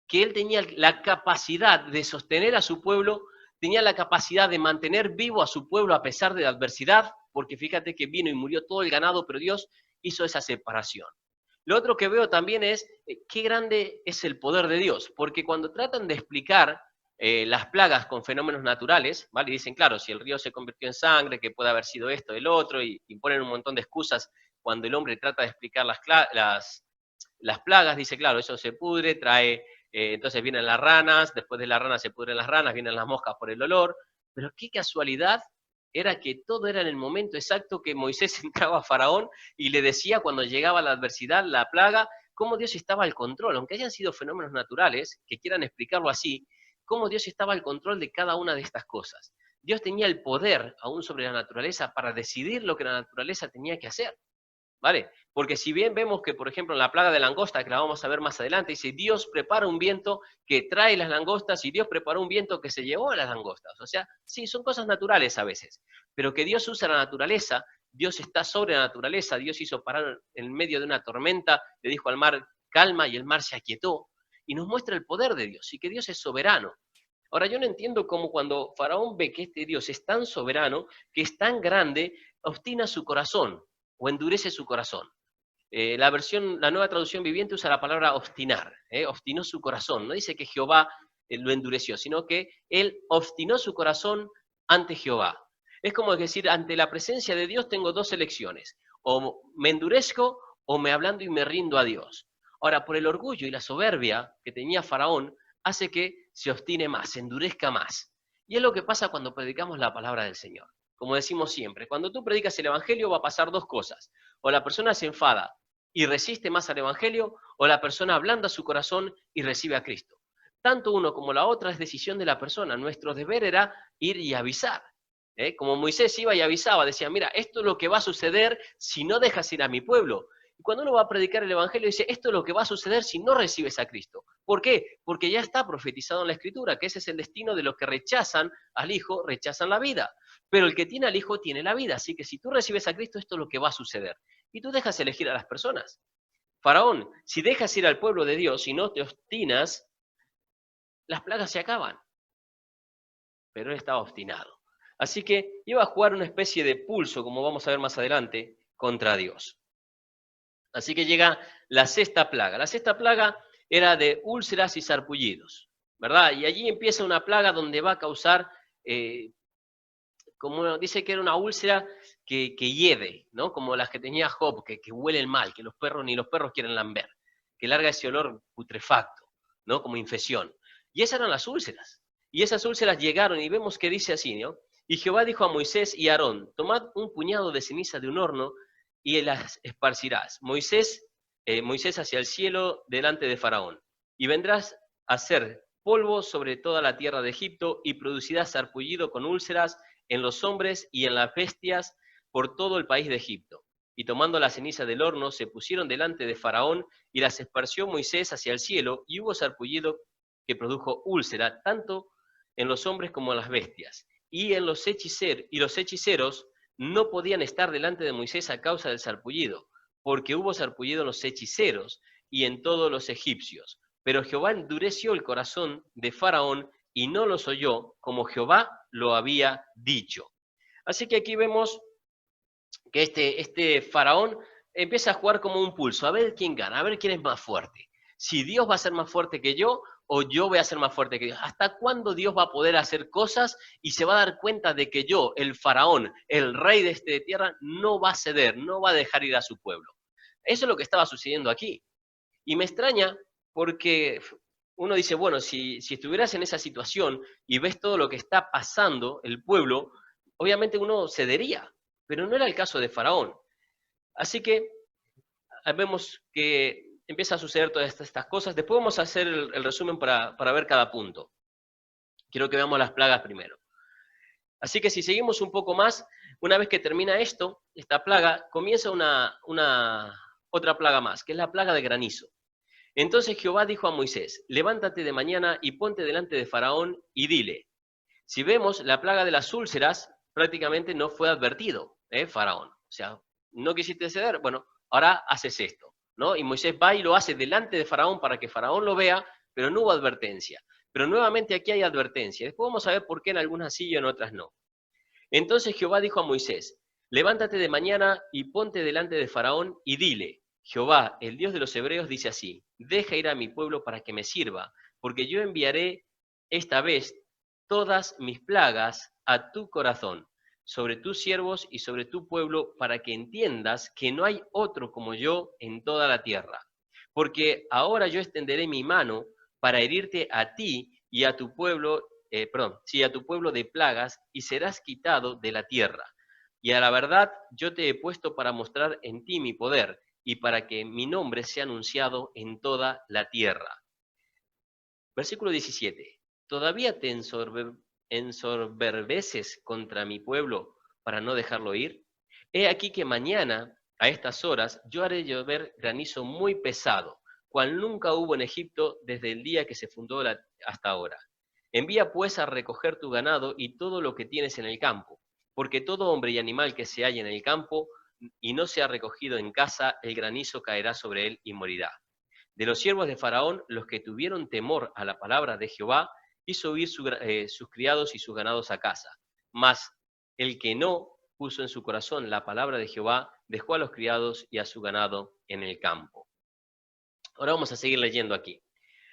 Speaker 2: que Él tenía la capacidad de sostener a su pueblo, tenía la capacidad de mantener vivo a su pueblo a pesar de la adversidad, porque fíjate que vino y murió todo el ganado, pero Dios hizo esa separación. Lo otro que veo también es qué grande es el poder de Dios, porque cuando tratan de explicar las plagas con fenómenos naturales, ¿vale? Y dicen, claro, si el río se convirtió en sangre, que puede haber sido esto, el otro, y ponen un montón de excusas cuando el hombre trata de explicar las plagas, dice, claro, eso se pudre, trae, entonces vienen las ranas, después de las ranas se pudren las ranas, vienen las moscas por el olor, pero qué casualidad era que todo era en el momento exacto que Moisés entraba a Faraón y le decía cuando llegaba la adversidad, la plaga, cómo Dios estaba al control, aunque hayan sido fenómenos naturales, que quieran explicarlo así, cómo Dios estaba al control de cada una de estas cosas. Dios tenía el poder aún sobre la naturaleza para decidir lo que la naturaleza tenía que hacer, ¿vale? Porque si bien vemos que, por ejemplo, en la plaga de langosta, que la vamos a ver más adelante, dice, Dios prepara un viento que trae las langostas y Dios preparó un viento que se llevó a las langostas. O sea, sí, son cosas naturales a veces, pero que Dios usa la naturaleza, Dios está sobre la naturaleza, Dios hizo parar en medio de una tormenta, le dijo al mar, calma, y el mar se aquietó, y nos muestra el poder de Dios y que Dios es soberano. Ahora, yo no entiendo cómo cuando Faraón ve que este Dios es tan soberano, que es tan grande, obstina su corazón o endurece su corazón. La nueva traducción viviente usa la palabra obstinar, obstinó su corazón. No dice que Jehová lo endureció, sino que él obstinó su corazón ante Jehová. Es como decir, ante la presencia de Dios tengo dos elecciones, o me endurezco o me ablando y me rindo a Dios. Ahora, por el orgullo y la soberbia que tenía Faraón, hace que se obstine más, se endurezca más. Y es lo que pasa cuando predicamos la palabra del Señor. Como decimos siempre, cuando tú predicas el Evangelio va a pasar dos cosas. O la persona se enfada y resiste más al Evangelio, o la persona ablanda su corazón y recibe a Cristo. Tanto uno como la otra es decisión de la persona. Nuestro deber era ir y avisar. Como Moisés iba y avisaba, decía, mira, esto es lo que va a suceder si no dejas ir a mi pueblo. Y cuando uno va a predicar el Evangelio, dice, esto es lo que va a suceder si no recibes a Cristo. ¿Por qué? Porque ya está profetizado en la Escritura, que ese es el destino de los que rechazan al Hijo, rechazan la vida. Pero el que tiene al Hijo tiene la vida. Así que si tú recibes a Cristo, esto es lo que va a suceder. Y tú dejas elegir a las personas. Faraón, si dejas ir al pueblo de Dios y no te obstinas, las plagas se acaban. Pero él estaba obstinado. Así que iba a jugar una especie de pulso, como vamos a ver más adelante, contra Dios. Así que llega la sexta plaga. La sexta plaga era de úlceras y sarpullidos, ¿verdad? Y allí empieza una plaga donde va a causar, como dice que era una úlcera que hiede, ¿no? Como las que tenía Job, que huelen mal, que ni los perros quieren lamber, que larga ese olor putrefacto, ¿no? Como infección. Y esas eran las úlceras. Y esas úlceras llegaron, y vemos que dice así, ¿no? Y Jehová dijo a Moisés y a Aarón, tomad un puñado de ceniza de un horno y las esparcirás. Moisés hacia el cielo delante de Faraón. Y vendrás a hacer polvo sobre toda la tierra de Egipto y producirás sarpullido con úlceras en los hombres y en las bestias por todo el país de Egipto. Y tomando la ceniza del horno, se pusieron delante de Faraón y las esparció Moisés hacia el cielo, y hubo sarpullido que produjo úlcera, tanto en los hombres como en las bestias. Y los hechiceros no podían estar delante de Moisés a causa del sarpullido, porque hubo sarpullido en los hechiceros y en todos los egipcios. Pero Jehová endureció el corazón de Faraón y no los oyó, como Jehová lo había dicho. Así que aquí vemos que este Faraón empieza a jugar como un pulso, a ver quién gana, a ver quién es más fuerte. Si Dios va a ser más fuerte que yo, o yo voy a ser más fuerte que Dios. ¿Hasta cuándo Dios va a poder hacer cosas y se va a dar cuenta de que yo, el Faraón, el rey de esta tierra, no va a ceder, no va a dejar ir a su pueblo? Eso es lo que estaba sucediendo aquí. Y me extraña porque uno dice, bueno, si estuvieras en esa situación y ves todo lo que está pasando el pueblo, obviamente uno cedería, pero no era el caso de Faraón. Así que vemos que empieza a suceder todas estas cosas. Después vamos a hacer el resumen para ver cada punto. Quiero que veamos las plagas primero. Así que si seguimos un poco más, una vez que termina esto, esta plaga, comienza otra plaga más, que es la plaga de granizo. Entonces Jehová dijo a Moisés, levántate de mañana y ponte delante de Faraón y dile. Si vemos, la plaga de las úlceras prácticamente no fue advertido, Faraón. O sea, no quisiste ceder, bueno, ahora haces esto, ¿no? Y Moisés va y lo hace delante de Faraón para que Faraón lo vea, pero no hubo advertencia. Pero nuevamente aquí hay advertencia. Después vamos a ver por qué en algunas sí y en otras no. Entonces Jehová dijo a Moisés, levántate de mañana y ponte delante de Faraón y dile, Jehová, el Dios de los hebreos, dice así, deja ir a mi pueblo para que me sirva, porque yo enviaré esta vez todas mis plagas a tu corazón, sobre tus siervos y sobre tu pueblo, para que entiendas que no hay otro como yo en toda la tierra. Porque ahora yo extenderé mi mano para herirte a ti y a tu pueblo, a tu pueblo de plagas, y serás quitado de la tierra. Y a la verdad yo te he puesto para mostrar en ti mi poder, y para que mi nombre sea anunciado en toda la tierra. Versículo 17. ¿Todavía te ensoberbeces contra mi pueblo para no dejarlo ir? He aquí que mañana, a estas horas, yo haré llover granizo muy pesado, cual nunca hubo en Egipto desde el día que se fundó hasta ahora. Envía pues a recoger tu ganado y todo lo que tienes en el campo, porque todo hombre y animal que se halle en el campo y no sea recogido en casa, el granizo caerá sobre él y morirá. De los siervos de Faraón, los que tuvieron temor a la palabra de Jehová, hizo huir sus criados y sus ganados a casa. Mas el que no puso en su corazón la palabra de Jehová, dejó a los criados y a su ganado en el campo. Ahora vamos a seguir leyendo aquí.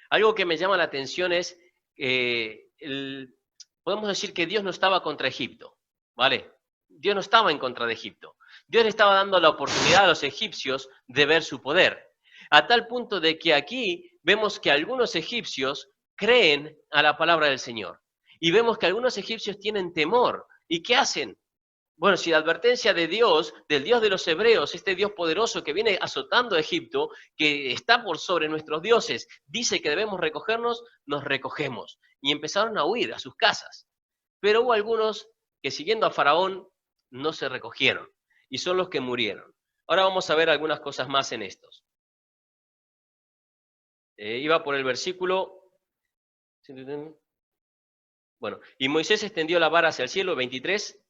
Speaker 2: Algo que me llama la atención es, podemos decir que Dios no estaba contra Egipto, ¿vale? Dios no estaba en contra de Egipto. Dios le estaba dando la oportunidad a los egipcios de ver su poder. A tal punto de que aquí vemos que algunos egipcios creen a la palabra del Señor. Y vemos que algunos egipcios tienen temor. ¿Y qué hacen? Bueno, si la advertencia de Dios, del Dios de los hebreos, este Dios poderoso que viene azotando a Egipto, que está por sobre nuestros dioses, dice que debemos recogernos, nos recogemos. Y empezaron a huir a sus casas. Pero hubo algunos que siguiendo a Faraón no se recogieron. Y son los que murieron. Ahora vamos a ver algunas cosas más en estos. Iba por el versículo. Bueno, y Moisés extendió la vara hacia el cielo, 23.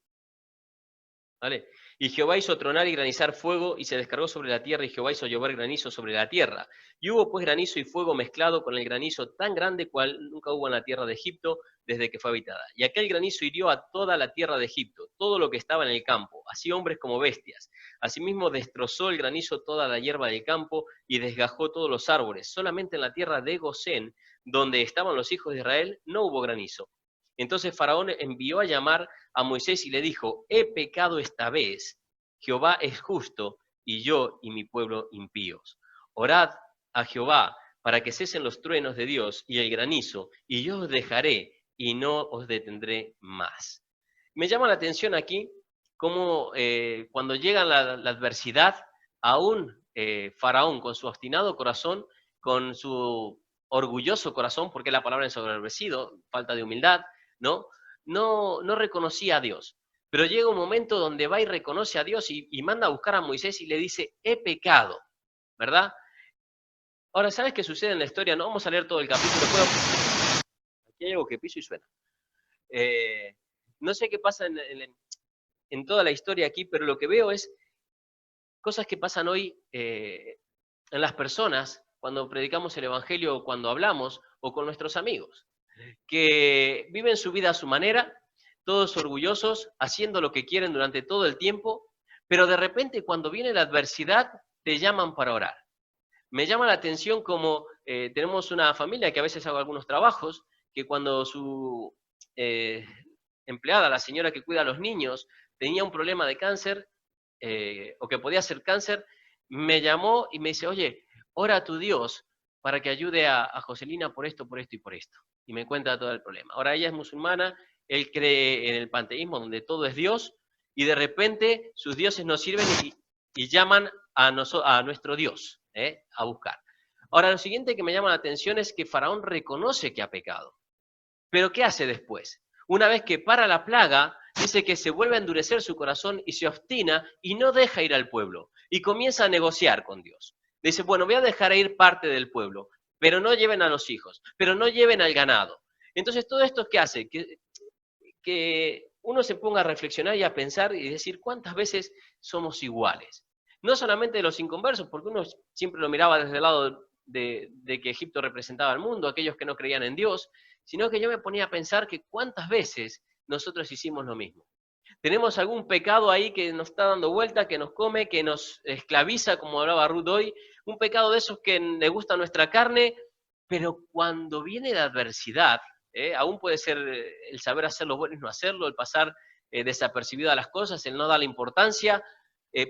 Speaker 2: ¿Vale? Y Jehová hizo tronar y granizar fuego, y se descargó sobre la tierra, y Jehová hizo llover granizo sobre la tierra. Y hubo pues granizo y fuego mezclado con el granizo tan grande cual nunca hubo en la tierra de Egipto desde que fue habitada. Y aquel granizo hirió a toda la tierra de Egipto, todo lo que estaba en el campo, así hombres como bestias. Asimismo destrozó el granizo toda la hierba del campo y desgajó todos los árboles. Solamente en la tierra de Gosén, donde estaban los hijos de Israel, no hubo granizo. Entonces Faraón envió a llamar a Moisés y le dijo, he pecado esta vez, Jehová es justo, y yo y mi pueblo impíos. Orad a Jehová para que cesen los truenos de Dios y el granizo, y yo os dejaré y no os detendré más. Me llama la atención aquí cómo cuando llega la adversidad, aún Faraón con su obstinado corazón, con su orgulloso corazón, porque la palabra ensoberbecido, falta de humildad, ¿no? No reconocía a Dios. Pero llega un momento donde va y reconoce a Dios y manda a buscar a Moisés y le dice, he pecado, ¿verdad? Ahora, ¿sabes qué sucede en la historia? No vamos a leer todo el capítulo. Aquí hay algo que piso y suena. No sé qué pasa en toda la historia aquí, pero lo que veo es cosas que pasan hoy en las personas cuando predicamos el Evangelio, o cuando hablamos, o con nuestros amigos, que viven su vida a su manera, todos orgullosos, haciendo lo que quieren durante todo el tiempo, pero de repente cuando viene la adversidad, te llaman para orar. Me llama la atención como tenemos una familia que a veces hago algunos trabajos, que cuando su empleada, la señora que cuida a los niños, tenía un problema de cáncer, o que podía ser cáncer, me llamó y me dice, oye, ora a tu Dios para que ayude a Joselina por esto y por esto. Y me cuenta todo el problema. Ahora ella es musulmana, él cree en el panteísmo donde todo es Dios, y de repente sus dioses nos sirven y llaman a nuestro Dios, a buscar. Ahora, lo siguiente que me llama la atención es que Faraón reconoce que ha pecado. Pero ¿qué hace después? Una vez que para la plaga, dice que se vuelve a endurecer su corazón y se obstina y no deja ir al pueblo. Y comienza a negociar con Dios. Dice, bueno, voy a dejar ir parte del pueblo, pero no lleven a los hijos, pero no lleven al ganado. Entonces, todo esto, ¿qué hace? Que uno se ponga a reflexionar y a pensar y decir, ¿cuántas veces somos iguales? No solamente de los inconversos, porque uno siempre lo miraba desde el lado de que Egipto representaba al mundo, aquellos que no creían en Dios, sino que yo me ponía a pensar que cuántas veces nosotros hicimos lo mismo. Tenemos algún pecado ahí que nos está dando vuelta, que nos come, que nos esclaviza, como hablaba Ruth hoy, un pecado de esos que le gusta a nuestra carne, pero cuando viene la adversidad, aún puede ser el saber hacer lo bueno y no hacerlo, el pasar desapercibido a las cosas, el no darle importancia,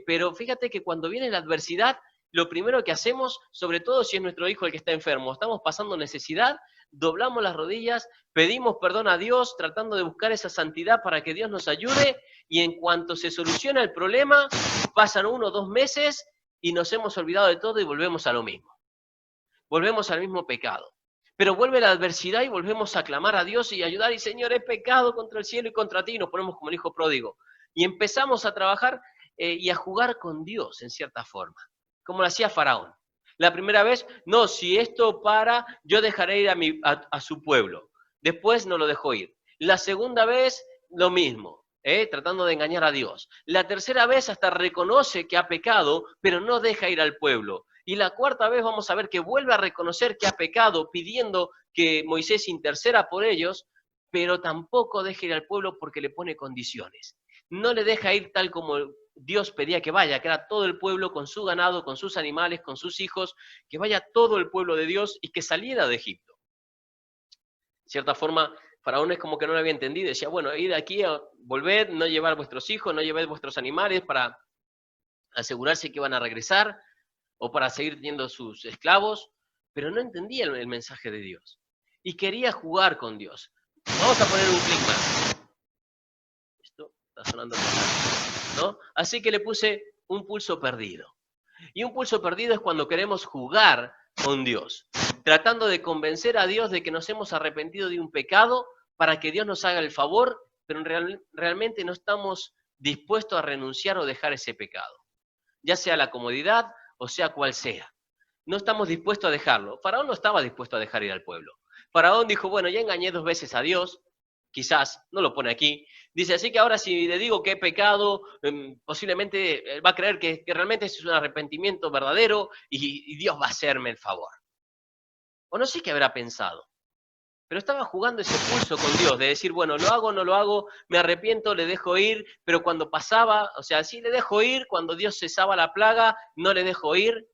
Speaker 2: pero fíjate que cuando viene la adversidad, lo primero que hacemos, sobre todo si es nuestro hijo el que está enfermo, estamos pasando necesidad, doblamos las rodillas, pedimos perdón a Dios, tratando de buscar esa santidad para que Dios nos ayude, y en cuanto se soluciona el problema, pasan 1 o 2 meses y nos hemos olvidado de todo y volvemos a lo mismo. Volvemos al mismo pecado. Pero vuelve la adversidad y volvemos a clamar a Dios y ayudar, y Señor, he pecado contra el cielo y contra ti, y nos ponemos como el hijo pródigo. Y empezamos a trabajar y a jugar con Dios en cierta forma, como lo hacía Faraón. La primera vez, no, si esto para, yo dejaré ir a su pueblo. Después no lo dejó ir. La segunda vez, lo mismo, tratando de engañar a Dios. La tercera vez hasta reconoce que ha pecado, pero no deja ir al pueblo. Y la cuarta vez vamos a ver que vuelve a reconocer que ha pecado, pidiendo que Moisés interceda por ellos, pero tampoco deja ir al pueblo porque le pone condiciones. No le deja ir tal como Dios pedía que vaya, que era todo el pueblo con su ganado, con sus animales, con sus hijos, que vaya todo el pueblo de Dios y que saliera de Egipto. De cierta forma, Faraón es como que no lo había entendido, decía, bueno, id aquí, volved, no llevar vuestros hijos, no llevéis vuestros animales para asegurarse que van a regresar o para seguir teniendo sus esclavos, pero no entendía el mensaje de Dios y quería jugar con Dios. Vamos a poner un clic más. Esto está sonando mal, ¿no? Así que le puse un pulso perdido. Y un pulso perdido es cuando queremos jugar con Dios, tratando de convencer a Dios de que nos hemos arrepentido de un pecado para que Dios nos haga el favor, pero realmente no estamos dispuestos a renunciar o dejar ese pecado, ya sea la comodidad o sea cual sea. No estamos dispuestos a dejarlo. Faraón no estaba dispuesto a dejar ir al pueblo. Faraón dijo, bueno, ya engañé 2 veces a Dios, quizás, no lo pone aquí. Dice, así que ahora si le digo que he pecado, posiblemente él va a creer que realmente es un arrepentimiento verdadero y Dios va a hacerme el favor. O no sé qué habrá pensado, pero estaba jugando ese pulso con Dios, de decir, bueno, lo hago, no lo hago, me arrepiento, le dejo ir, pero cuando pasaba, o sea, sí le dejo ir, cuando Dios cesaba la plaga, no le dejo ir.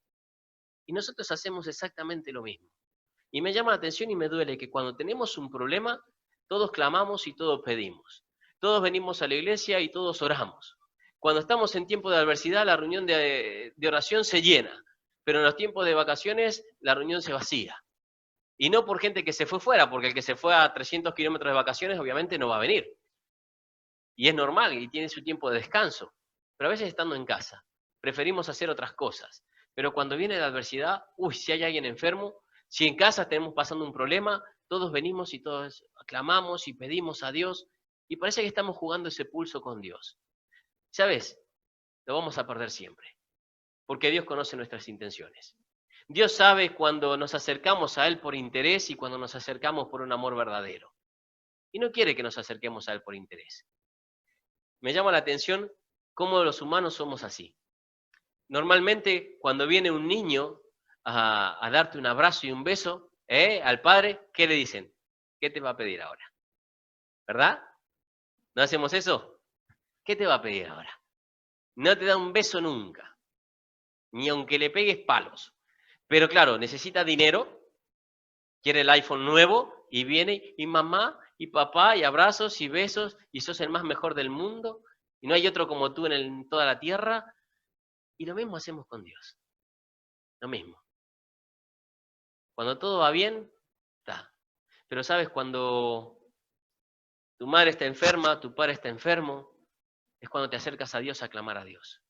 Speaker 2: Y nosotros hacemos exactamente lo mismo. Y me llama la atención y me duele que cuando tenemos un problema, todos clamamos y todos pedimos. Todos venimos a la iglesia y todos oramos. Cuando estamos en tiempo de adversidad, la reunión de oración se llena, pero en los tiempos de vacaciones, la reunión se vacía. Y no por gente que se fue fuera, porque el que se fue a 300 kilómetros de vacaciones obviamente no va a venir. Y es normal y tiene su tiempo de descanso. Pero a veces estando en casa, preferimos hacer otras cosas. Pero cuando viene la adversidad, si hay alguien enfermo, si en casa tenemos pasando un problema, todos venimos y todos aclamamos y pedimos a Dios. Y parece que estamos jugando ese pulso con Dios. ¿Sabes? Lo vamos a perder siempre. Porque Dios conoce nuestras intenciones. Dios sabe cuando nos acercamos a Él por interés y cuando nos acercamos por un amor verdadero. Y no quiere que nos acerquemos a Él por interés. Me llama la atención cómo los humanos somos así. Normalmente cuando viene un niño a darte un abrazo y un beso al padre, ¿qué le dicen? ¿Qué te va a pedir ahora? ¿Verdad? ¿No hacemos eso? ¿Qué te va a pedir ahora? No te da un beso nunca, ni aunque le pegues palos. Pero claro, necesita dinero, quiere el iPhone nuevo y viene y mamá y papá y abrazos y besos y sos el más mejor del mundo y no hay otro como tú en toda la tierra. Y lo mismo hacemos con Dios. Lo mismo. Cuando todo va bien, está. Pero sabes, cuando tu madre está enferma, tu padre está enfermo, es cuando te acercas a Dios a clamar a Dios.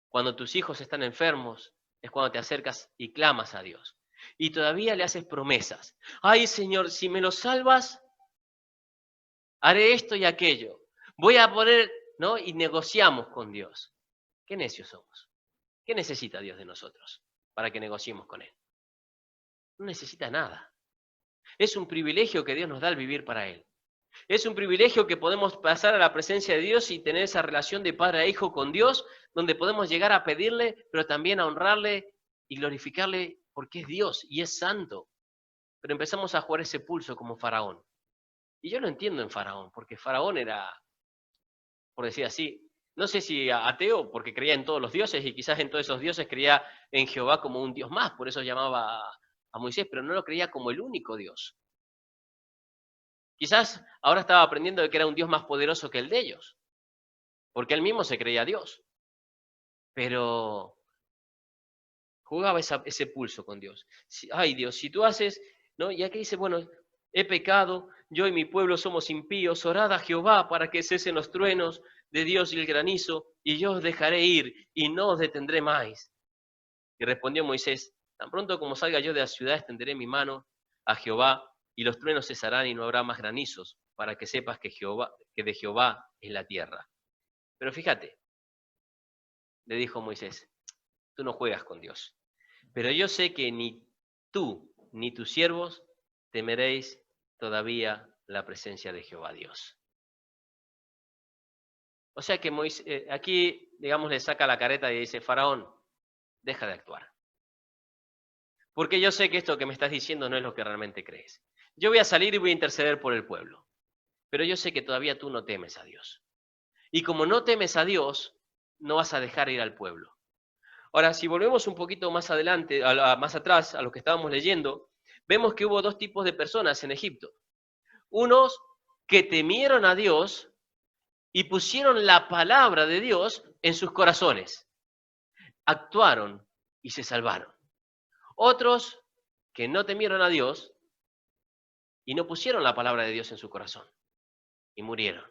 Speaker 2: Cuando tus hijos están enfermos, es cuando te acercas y clamas a Dios. Y todavía le haces promesas. Ay, Señor, si me lo salvas, haré esto y aquello. Voy a poner, ¿no? Y negociamos con Dios. Qué necios somos. ¿Qué necesita Dios de nosotros para que negociemos con Él? No necesita nada. Es un privilegio que Dios nos da al vivir para Él. Es un privilegio que podemos pasar a la presencia de Dios y tener esa relación de padre a hijo con Dios, donde podemos llegar a pedirle, pero también a honrarle y glorificarle porque es Dios y es santo. Pero empezamos a jugar ese pulso como Faraón. Y yo lo entiendo en Faraón, porque Faraón era, por decir así, no sé si ateo, porque creía en todos los dioses y quizás en todos esos dioses creía en Jehová como un Dios más, por eso llamaba a Moisés, pero no lo creía como el único Dios. Quizás ahora estaba aprendiendo de que era un Dios más poderoso que el de ellos, porque él mismo se creía Dios. Pero jugaba ese pulso con Dios. Ay Dios, si tú haces, ¿no? Y aquí dice, bueno, he pecado, yo y mi pueblo somos impíos, orad a Jehová para que cesen los truenos de Dios y el granizo, y yo os dejaré ir y no os detendré más. Y respondió Moisés, tan pronto como salga yo de la ciudad, extenderé mi mano a Jehová, y los truenos cesarán y no habrá más granizos, para que sepas que de Jehová es la tierra. Pero fíjate, le dijo Moisés, tú no juegas con Dios, pero yo sé que ni tú ni tus siervos temeréis todavía la presencia de Jehová Dios. O sea que Moisés, aquí, digamos, le saca la careta y dice, Faraón, deja de actuar. Porque yo sé que esto que me estás diciendo no es lo que realmente crees. Yo voy a salir y voy a interceder por el pueblo, pero yo sé que todavía tú no temes a Dios. Y como no temes a Dios, no vas a dejar ir al pueblo. Ahora, si volvemos un poquito más adelante, más atrás, a lo que estábamos leyendo, vemos que hubo dos tipos de personas en Egipto. Unos que temieron a Dios y pusieron la palabra de Dios en sus corazones. Actuaron y se salvaron. Otros que no temieron a Dios y no pusieron la palabra de Dios en su corazón y murieron.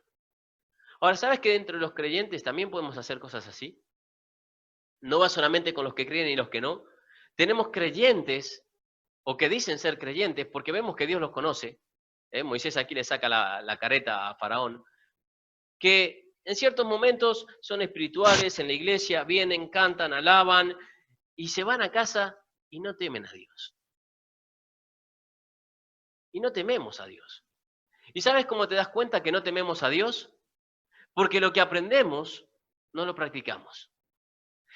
Speaker 2: Ahora, ¿sabes que dentro de los creyentes también podemos hacer cosas así? No va solamente con los que creen y los que no. Tenemos creyentes o que dicen ser creyentes porque vemos que Dios los conoce. Moisés aquí le saca la careta a Faraón, que en ciertos momentos son espirituales en la iglesia, vienen, cantan, alaban y se van a casa y no temen a Dios. Y no tememos a Dios. ¿Y sabes cómo te das cuenta que no tememos a Dios? Porque lo que aprendemos no lo practicamos.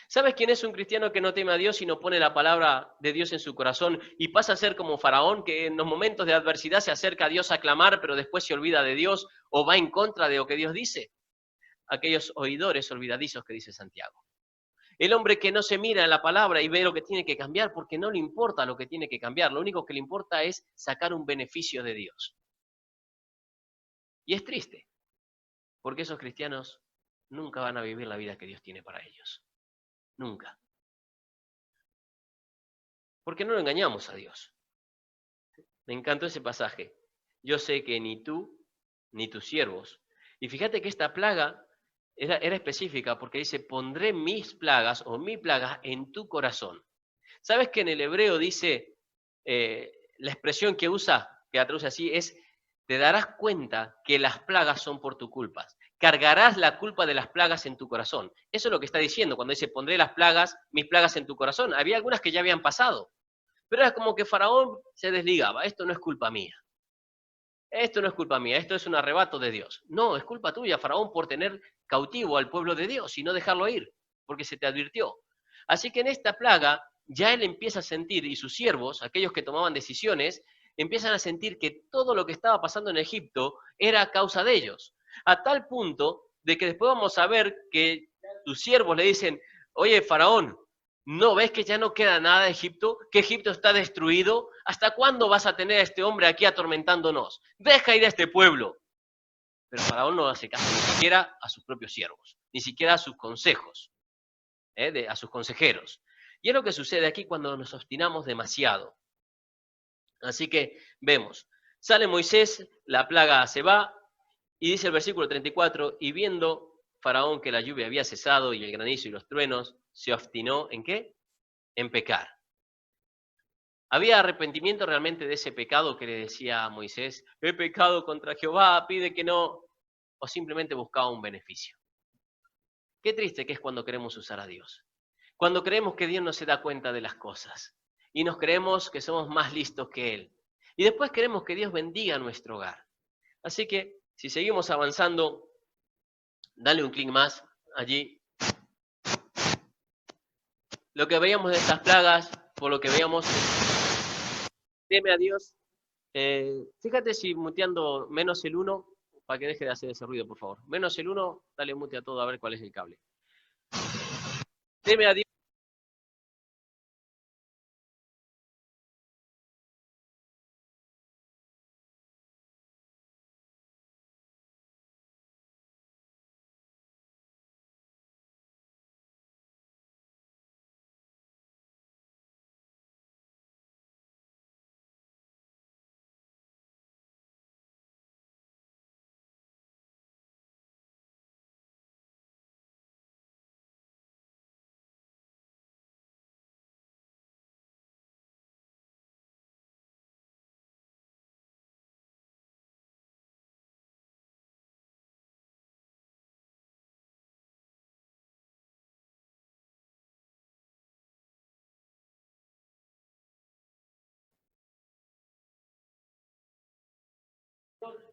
Speaker 2: ¿Sabes quién es un cristiano que no teme a Dios y no pone la palabra de Dios en su corazón y pasa a ser como Faraón, que en los momentos de adversidad se acerca a Dios a clamar, pero después se olvida de Dios o va en contra de lo que Dios dice? Aquellos oidores olvidadizos que dice Santiago. El hombre que no se mira en la palabra y ve lo que tiene que cambiar porque no le importa lo que tiene que cambiar, lo único que le importa es sacar un beneficio de Dios. Y es triste, porque esos cristianos nunca van a vivir la vida que Dios tiene para ellos. Nunca. Porque no lo engañamos a Dios. Me encantó ese pasaje. Yo sé que ni tú, ni tus siervos. Y fíjate que esta plaga era específica porque dice, pondré mis plagas o mi plaga en tu corazón. ¿Sabes que en el hebreo dice, la expresión que usa, que la traduce así, es, te darás cuenta que las plagas son por tu culpa. Cargarás la culpa de las plagas en tu corazón. Eso es lo que está diciendo cuando dice, pondré las plagas, mis plagas en tu corazón. Había algunas que ya habían pasado, pero era como que Faraón se desligaba. Esto no es culpa mía. Esto no es culpa mía, esto es un arrebato de Dios. No, es culpa tuya, Faraón, por tener cautivo al pueblo de Dios y no dejarlo ir, porque se te advirtió. Así que en esta plaga ya él empieza a sentir, y sus siervos, aquellos que tomaban decisiones, empiezan a sentir que todo lo que estaba pasando en Egipto era a causa de ellos. A tal punto de que después vamos a ver que sus siervos le dicen, oye, Faraón, ¿no ves que ya no queda nada de Egipto? ¿Que Egipto está destruido? ¿Hasta cuándo vas a tener a este hombre aquí atormentándonos? Deja ir a este pueblo. Pero Faraón no hace caso ni siquiera a sus propios siervos, ni siquiera a sus consejos, a sus consejeros. Y es lo que sucede aquí cuando nos obstinamos demasiado. Así que vemos, sale Moisés, la plaga se va, y dice el versículo 34, y viendo Faraón que la lluvia había cesado y el granizo y los truenos, se obstinó ¿en qué? En pecar. ¿Había arrepentimiento realmente de ese pecado que le decía a Moisés? He pecado contra Jehová, pide que no. O simplemente buscaba un beneficio. Qué triste que es cuando queremos usar a Dios. Cuando creemos que Dios no se da cuenta de las cosas. Y nos creemos que somos más listos que Él. Y después queremos que Dios bendiga nuestro hogar. Así que, si seguimos avanzando, dale un clic más allí. Lo que veíamos de estas plagas, por lo que veíamos, teme a Dios. Fíjate si muteando menos el 1, para que deje de hacer ese ruido, por favor. Menos el 1, dale mute a todo a ver cuál es el cable. Teme a Dios.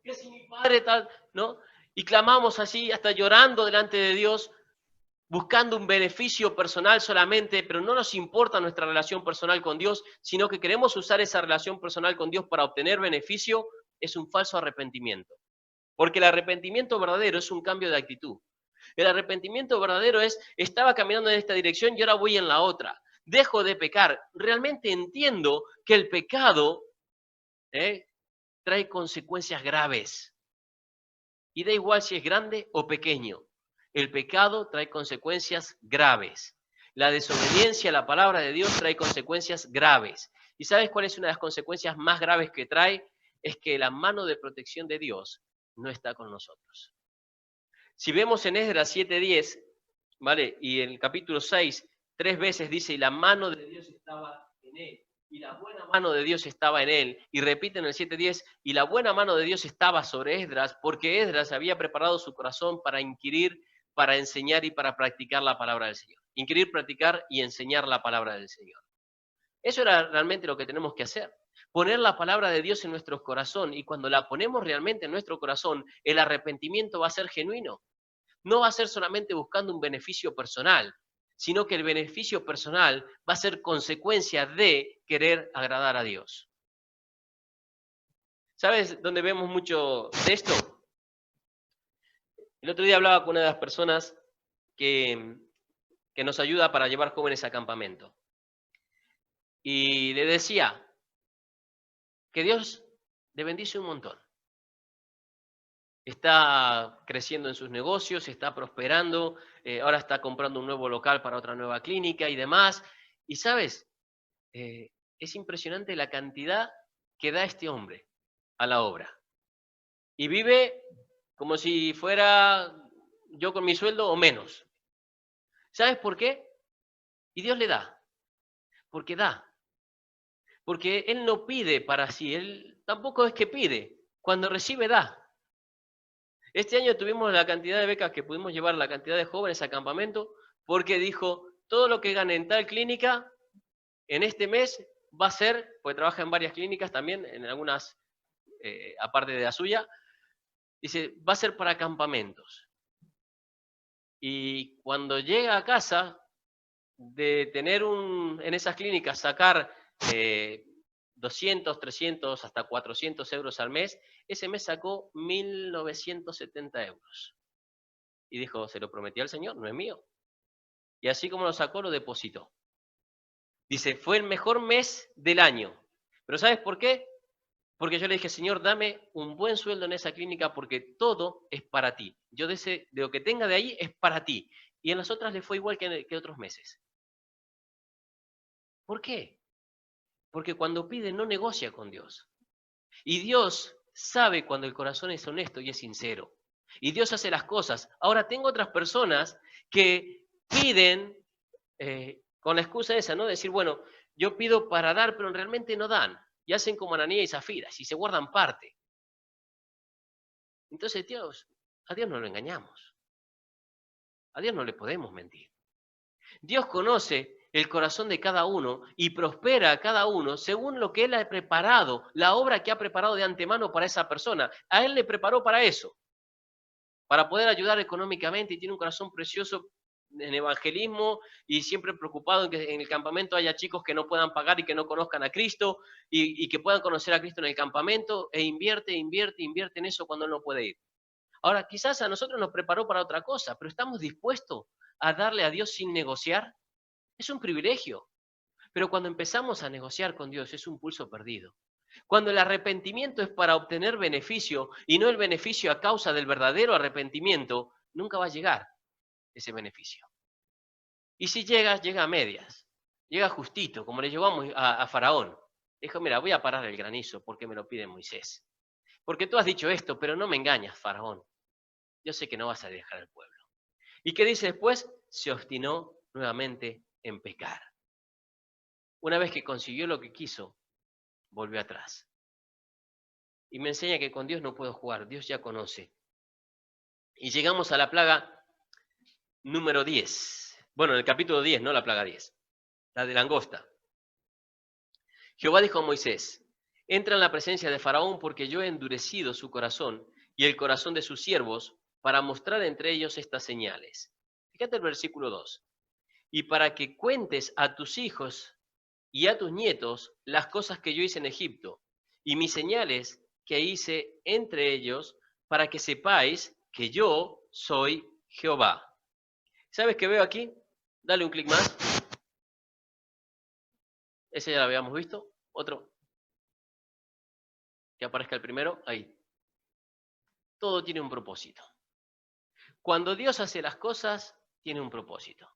Speaker 2: Que si mi padre tal, ¿no? Y clamamos así, hasta llorando delante de Dios, buscando un beneficio personal solamente, pero no nos importa nuestra relación personal con Dios, sino que queremos usar esa relación personal con Dios para obtener beneficio, es un falso arrepentimiento. Porque el arrepentimiento verdadero es un cambio de actitud. El arrepentimiento verdadero es, estaba caminando en esta dirección y ahora voy en la otra. Dejo de pecar. Realmente entiendo que el pecado trae consecuencias graves. Y da igual si es grande o pequeño. El pecado trae consecuencias graves. La desobediencia a la palabra de Dios trae consecuencias graves. ¿Y sabes cuál es una de las consecuencias más graves que trae? Es que la mano de protección de Dios no está con nosotros. Si vemos en Esdras 7:10, ¿vale? Y en el capítulo 6, 3 veces dice, y la mano de Dios estaba en él. Y la buena mano de Dios estaba en él. Y repite en el 7:10, y la buena mano de Dios estaba sobre Esdras, porque Esdras había preparado su corazón para inquirir, para enseñar y para practicar la palabra del Señor. Inquirir, practicar y enseñar la palabra del Señor. Eso era realmente lo que tenemos que hacer. Poner la palabra de Dios en nuestro corazón. Y cuando la ponemos realmente en nuestro corazón, el arrepentimiento va a ser genuino. No va a ser solamente buscando un beneficio personal, sino que el beneficio personal va a ser consecuencia de querer agradar a Dios. ¿Sabes dónde vemos mucho de esto? El otro día hablaba con una de las personas que nos ayuda para llevar jóvenes a campamento. Y le decía que Dios le bendice un montón. Está creciendo en sus negocios, está prosperando, ahora está comprando un nuevo local para otra nueva clínica y demás. Y sabes, es impresionante la cantidad que da este hombre a la obra. Y vive como si fuera yo con mi sueldo o menos. ¿Sabes por qué? Y Dios le da, porque da. Porque Él no pide para sí, Él tampoco es que pide. Cuando recibe, da. Este año tuvimos la cantidad de becas que pudimos llevar, la cantidad de jóvenes a campamento, porque dijo, todo lo que gane en tal clínica, en este mes va a ser, porque trabaja en varias clínicas también, en algunas, aparte de la suya, dice, va a ser para campamentos. Y cuando llega a casa, de tener en esas clínicas, sacar 200, 300, hasta 400 euros al mes, ese mes sacó 1.970 euros. Y dijo, se lo prometí al Señor, no es mío. Y así como lo sacó, lo depositó. Dice, fue el mejor mes del año. ¿Pero sabes por qué? Porque yo le dije, Señor, dame un buen sueldo en esa clínica porque todo es para ti. Yo de lo que tenga de ahí es para ti. Y en las otras le fue igual que otros meses. ¿Por qué? Porque cuando pide no negocia con Dios. Y Dios sabe cuando el corazón es honesto y es sincero. Y Dios hace las cosas. Ahora tengo otras personas que piden con la excusa esa, ¿no? Decir, bueno, yo pido para dar, pero realmente no dan. Y hacen como Ananías y Zafira, y se guardan parte. Entonces, a Dios no lo engañamos. A Dios no le podemos mentir. Dios conoce el corazón de cada uno y prospera a cada uno según lo que Él ha preparado, la obra que ha preparado de antemano para esa persona. A Él le preparó para eso, para poder ayudar económicamente, y tiene un corazón precioso en evangelismo y siempre preocupado en que en el campamento haya chicos que no puedan pagar y que no conozcan a Cristo y que puedan conocer a Cristo en el campamento, e invierte en eso cuando Él no puede ir. Ahora, quizás a nosotros nos preparó para otra cosa, pero ¿estamos dispuestos a darle a Dios sin negociar? Es un privilegio, pero cuando empezamos a negociar con Dios es un pulso perdido. Cuando el arrepentimiento es para obtener beneficio y no el beneficio a causa del verdadero arrepentimiento, nunca va a llegar ese beneficio. Y si llega, llega a medias, llega justito, como le llevamos a Faraón. Dijo, mira, voy a parar el granizo porque me lo pide Moisés. Porque tú has dicho esto, pero no me engañas, Faraón. Yo sé que no vas a dejar al pueblo. ¿Y qué dice después? Se obstinó nuevamente en pecar. Una vez que consiguió lo que quiso, volvió atrás. Y me enseña que con Dios no puedo jugar, Dios ya conoce. Y llegamos a la plaga número 10. Bueno, en el capítulo 10, no la plaga 10, la de langosta. Jehová dijo a Moisés, entra en la presencia de Faraón porque yo he endurecido su corazón y el corazón de sus siervos para mostrar entre ellos estas señales. Fíjate el versículo 2. Y para que cuentes a tus hijos y a tus nietos las cosas que yo hice en Egipto y mis señales que hice entre ellos, para que sepáis que yo soy Jehová. ¿Sabes qué veo aquí? Dale un clic más. Ese ya lo habíamos visto. Otro. Que aparezca el primero. Ahí. Todo tiene un propósito. Cuando Dios hace las cosas, tiene un propósito.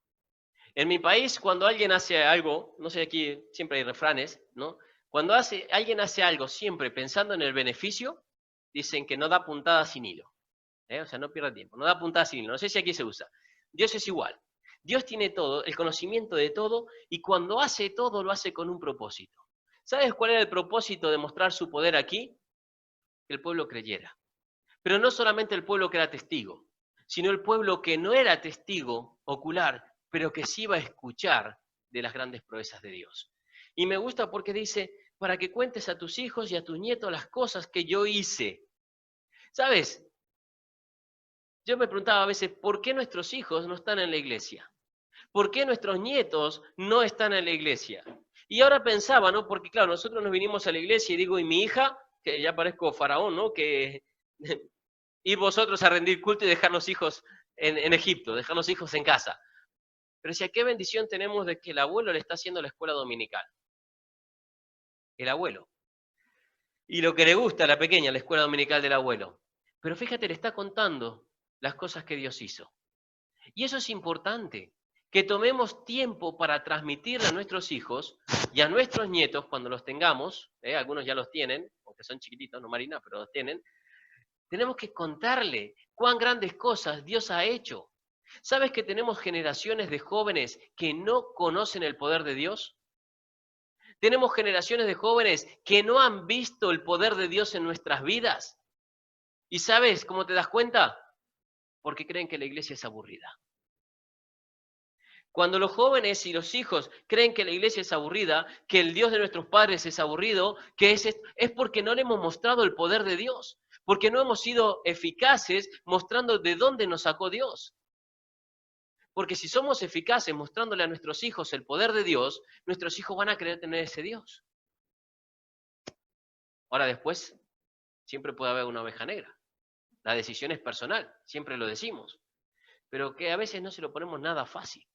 Speaker 2: En mi país, cuando alguien hace algo, no sé, aquí siempre hay refranes, ¿no? Cuando alguien hace algo siempre pensando en el beneficio, dicen que no da puntada sin hilo. O sea, no pierde tiempo, no da puntada sin hilo. No sé si aquí se usa. Dios es igual. Dios tiene todo, el conocimiento de todo, y cuando hace todo, lo hace con un propósito. ¿Sabes cuál era el propósito de mostrar su poder aquí? Que el pueblo creyera. Pero no solamente el pueblo que era testigo, sino el pueblo que no era testigo ocular, pero que sí iba a escuchar de las grandes proezas de Dios. Y me gusta porque dice, para que cuentes a tus hijos y a tus nietos las cosas que yo hice. ¿Sabes? Yo me preguntaba a veces, ¿por qué nuestros hijos no están en la iglesia? ¿Por qué nuestros nietos no están en la iglesia? Y ahora pensaba, ¿no? Porque claro, nosotros nos vinimos a la iglesia y digo, y mi hija, que ya parezco faraón, ¿no? Que ir vosotros a rendir culto y dejar los hijos en Egipto, dejar los hijos en casa. Pero decía, qué bendición tenemos de que el abuelo le está haciendo la escuela dominical. El abuelo. Y lo que le gusta a la pequeña, la escuela dominical del abuelo. Pero fíjate, le está contando las cosas que Dios hizo. Y eso es importante, que tomemos tiempo para transmitirle a nuestros hijos y a nuestros nietos cuando los tengamos, algunos ya los tienen, aunque son chiquititos, no Marina, pero los tienen, tenemos que contarle cuán grandes cosas Dios ha hecho. ¿Sabes que tenemos generaciones de jóvenes que no conocen el poder de Dios? Tenemos generaciones de jóvenes que no han visto el poder de Dios en nuestras vidas. ¿Y sabes cómo te das cuenta? Porque creen que la iglesia es aburrida. Cuando los jóvenes y los hijos creen que la iglesia es aburrida, que el Dios de nuestros padres es aburrido, es porque no le hemos mostrado el poder de Dios, porque no hemos sido eficaces mostrando de dónde nos sacó Dios. Porque si somos eficaces mostrándole a nuestros hijos el poder de Dios, nuestros hijos van a querer tener ese Dios. Ahora después, siempre puede haber una oveja negra. La decisión es personal, siempre lo decimos. Pero que a veces no se lo ponemos nada fácil.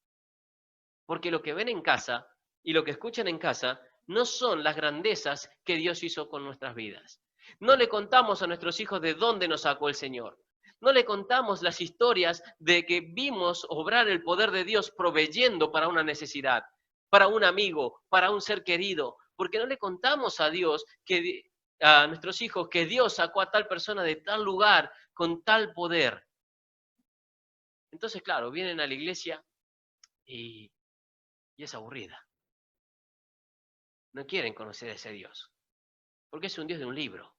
Speaker 2: Porque lo que ven en casa y lo que escuchan en casa no son las grandezas que Dios hizo con nuestras vidas. No le contamos a nuestros hijos de dónde nos sacó el Señor. No le contamos las historias de que vimos obrar el poder de Dios proveyendo para una necesidad, para un amigo, para un ser querido. Porque no le contamos a Dios, a nuestros hijos, que Dios sacó a tal persona de tal lugar con tal poder. Entonces, claro, vienen a la iglesia y es aburrida. No quieren conocer a ese Dios, porque es un Dios de un libro.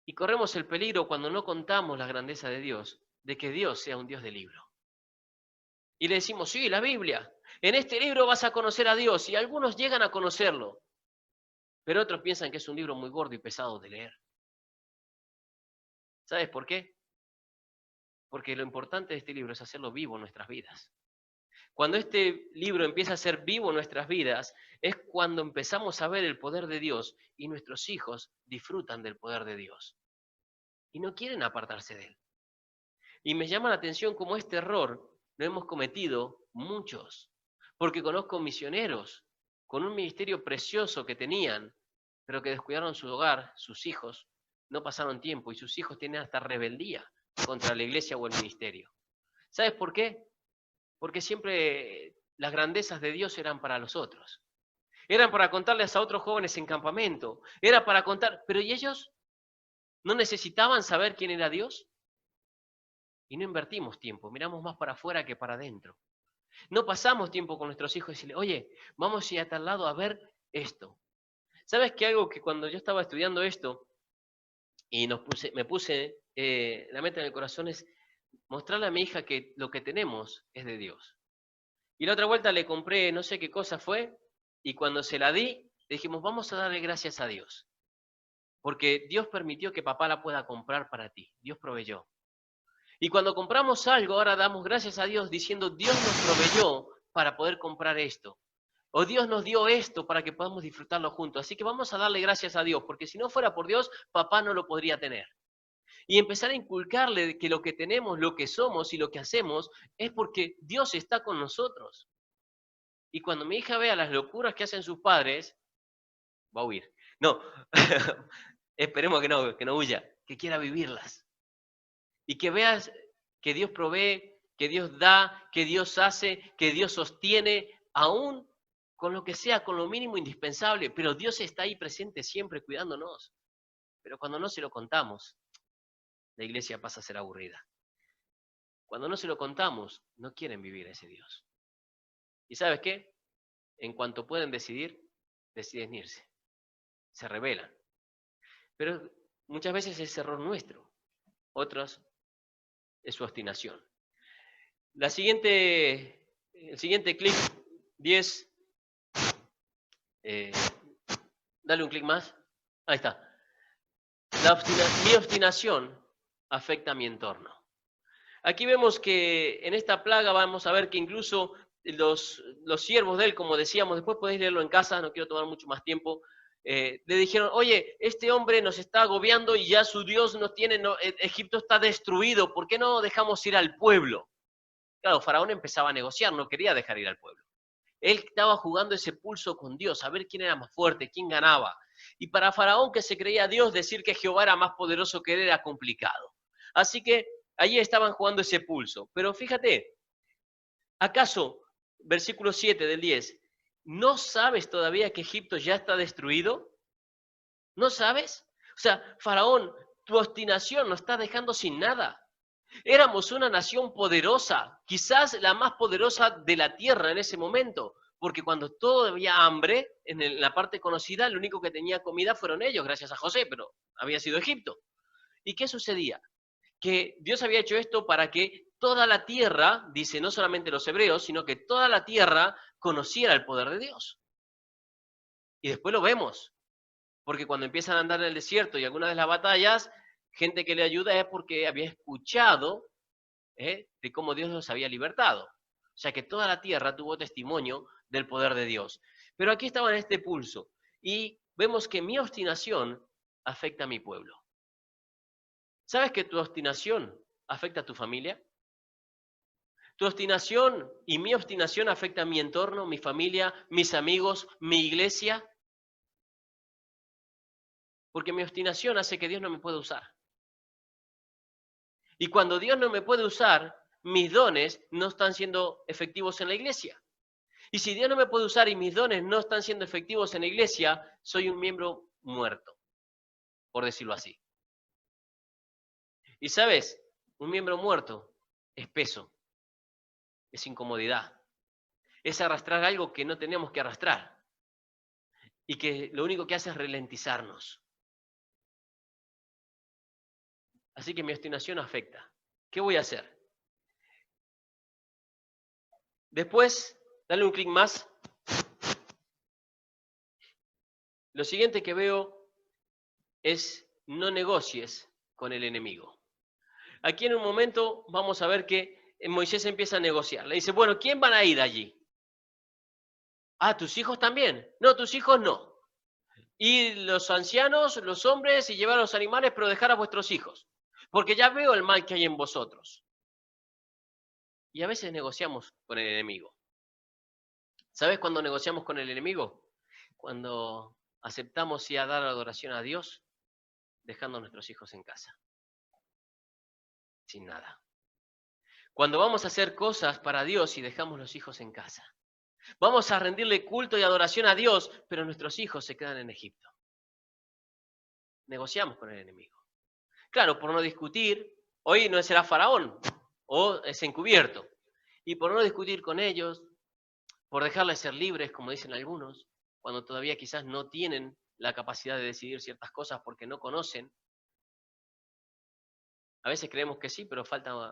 Speaker 2: Y corremos el peligro cuando no contamos la grandeza de Dios, de que Dios sea un Dios de libro. Y le decimos, sí, la Biblia, en este libro vas a conocer a Dios, y algunos llegan a conocerlo, pero otros piensan que es un libro muy gordo y pesado de leer. ¿Sabes por qué? Porque lo importante de este libro es hacerlo vivo en nuestras vidas. Cuando este libro empieza a ser vivo en nuestras vidas, es cuando empezamos a ver el poder de Dios y nuestros hijos disfrutan del poder de Dios. Y no quieren apartarse de él. Y me llama la atención cómo este error lo hemos cometido muchos. Porque conozco misioneros con un ministerio precioso que tenían, pero que descuidaron su hogar, sus hijos, no pasaron tiempo y sus hijos tienen hasta rebeldía contra la iglesia o el ministerio. ¿Sabes por qué? Porque siempre las grandezas de Dios eran para los otros. Eran para contarles a otros jóvenes en campamento. Era para contar, pero ¿y ellos? ¿No necesitaban saber quién era Dios? Y no invertimos tiempo, miramos más para afuera que para adentro. No pasamos tiempo con nuestros hijos y decirle, oye, vamos a ir a tal lado a ver esto. ¿Sabes qué? Algo que cuando yo estaba estudiando esto y me puse la meta en el corazón es mostrarle a mi hija que lo que tenemos es de Dios. Y la otra vuelta le compré, no sé qué cosa fue, y cuando se la di, le dijimos, vamos a darle gracias a Dios. Porque Dios permitió que papá la pueda comprar para ti. Dios proveyó. Y cuando compramos algo, ahora damos gracias a Dios diciendo, Dios nos proveyó para poder comprar esto. O Dios nos dio esto para que podamos disfrutarlo juntos. Así que vamos a darle gracias a Dios, porque si no fuera por Dios, papá no lo podría tener. Y empezar a inculcarle que lo que tenemos, lo que somos y lo que hacemos es porque Dios está con nosotros. Y cuando mi hija vea las locuras que hacen sus padres, va a huir. No, esperemos que no huya, que quiera vivirlas. Y que veas que Dios provee, que Dios da, que Dios hace, que Dios sostiene, aún con lo que sea, con lo mínimo indispensable. Pero Dios está ahí presente siempre cuidándonos. Pero cuando no se lo contamos, la iglesia pasa a ser aburrida. Cuando no se lo contamos, no quieren vivir a ese Dios. ¿Y sabes qué? En cuanto pueden decidir, deciden irse. Se rebelan. Pero muchas veces es error nuestro. Otros es su obstinación. El siguiente clic, 10. Dale un clic más. Ahí está. Mi obstinación afecta a mi entorno. Aquí vemos que en esta plaga vamos a ver que incluso los siervos de él, como decíamos, después podéis leerlo en casa, no quiero tomar mucho más tiempo, le dijeron, oye, este hombre nos está agobiando y ya su Dios nos tiene, Egipto está destruido, ¿por qué no dejamos ir al pueblo? Claro, Faraón empezaba a negociar, no quería dejar ir al pueblo. Él estaba jugando ese pulso con Dios, a ver quién era más fuerte, quién ganaba. Y para Faraón, que se creía Dios, decir que Jehová era más poderoso que él era complicado. Así que allí estaban jugando ese pulso. Pero fíjate, ¿Acaso, versículo 7 del 10, no sabes todavía que Egipto ya está destruido? ¿No sabes? O sea, Faraón, tu obstinación nos está dejando sin nada. Éramos una nación poderosa, quizás la más poderosa de la tierra en ese momento, porque cuando todo había hambre, en la parte conocida, lo único que tenía comida fueron ellos, gracias a José, pero había sido Egipto. ¿Y qué sucedía? Que Dios había hecho esto para que toda la tierra, dice no solamente los hebreos, sino que toda la tierra conociera el poder de Dios. Y después lo vemos, porque cuando empiezan a andar en el desierto y algunas de las batallas, gente que le ayuda es porque había escuchado de cómo Dios los había libertado. O sea que toda la tierra tuvo testimonio del poder de Dios. Pero aquí estaba en este pulso y vemos que mi obstinación afecta a mi pueblo. ¿Sabes que tu obstinación afecta a tu familia? Tu obstinación y mi obstinación afecta a mi entorno, mi familia, mis amigos, mi iglesia. Porque mi obstinación hace que Dios no me pueda usar. Y cuando Dios no me puede usar, mis dones no están siendo efectivos en la iglesia. Y si Dios no me puede usar y mis dones no están siendo efectivos en la iglesia, soy un miembro muerto, por decirlo así. Y sabes, un miembro muerto es peso, es incomodidad, es arrastrar algo que no tenemos que arrastrar y que lo único que hace es ralentizarnos. Así que mi obstinación afecta. ¿Qué voy a hacer? Después, dale un clic más. Lo siguiente que veo es no negocies con el enemigo. Aquí en un momento vamos a ver que Moisés empieza a negociar. Le dice, bueno, ¿quién van a ir allí? Ah, ¿tus hijos también? No, tus hijos no. Y los ancianos, los hombres, y llevar a los animales, pero dejar a vuestros hijos. Porque ya veo el mal que hay en vosotros. Y a veces negociamos con el enemigo. ¿Sabes cuándo negociamos con el enemigo? Cuando aceptamos ir a dar adoración a Dios, dejando a nuestros hijos en casa. Sin nada. Cuando vamos a hacer cosas para Dios y dejamos los hijos en casa. Vamos a rendirle culto y adoración a Dios, pero nuestros hijos se quedan en Egipto. Negociamos con el enemigo. Claro, por no discutir, hoy no será Faraón, o es encubierto. Y por no discutir con ellos, por dejarles ser libres, como dicen algunos, cuando todavía quizás no tienen la capacidad de decidir ciertas cosas porque no conocen. A veces creemos que sí, pero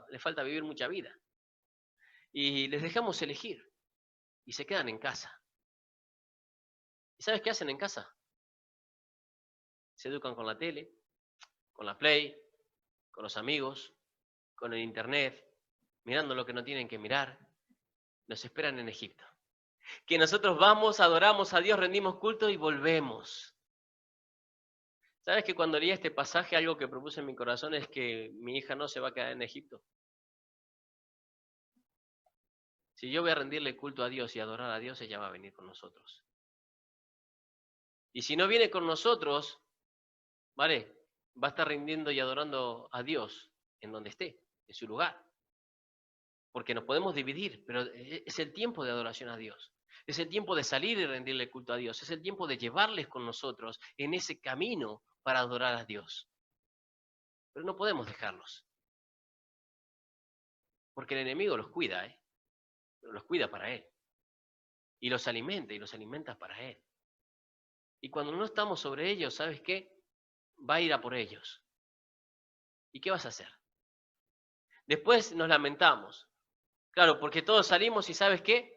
Speaker 2: les falta vivir mucha vida. Y les dejamos elegir y se quedan en casa. ¿Y sabes qué hacen en casa? Se educan con la tele, con la Play, con los amigos, con el internet, mirando lo que no tienen que mirar. Nos esperan en Egipto. Que nosotros vamos, adoramos a Dios, rendimos culto y volvemos. ¿Sabes que cuando leí este pasaje algo que propuse en mi corazón es que mi hija no se va a quedar en Egipto? Si yo voy a rendirle culto a Dios y adorar a Dios, ella va a venir con nosotros. Y si no viene con nosotros, ¿vale? Va a estar rindiendo y adorando a Dios en donde esté, en su lugar. Porque nos podemos dividir, pero es el tiempo de adoración a Dios. Es el tiempo de salir y rendirle culto a Dios. Es el tiempo de llevarles con nosotros en ese camino para adorar a Dios. Pero no podemos dejarlos. Porque el enemigo los cuida, pero los cuida para Él. Y los alimenta para Él. Y cuando no estamos sobre ellos, ¿sabes qué? Va a ir a por ellos. ¿Y qué vas a hacer? Después nos lamentamos. Claro, porque todos salimos y ¿sabes qué?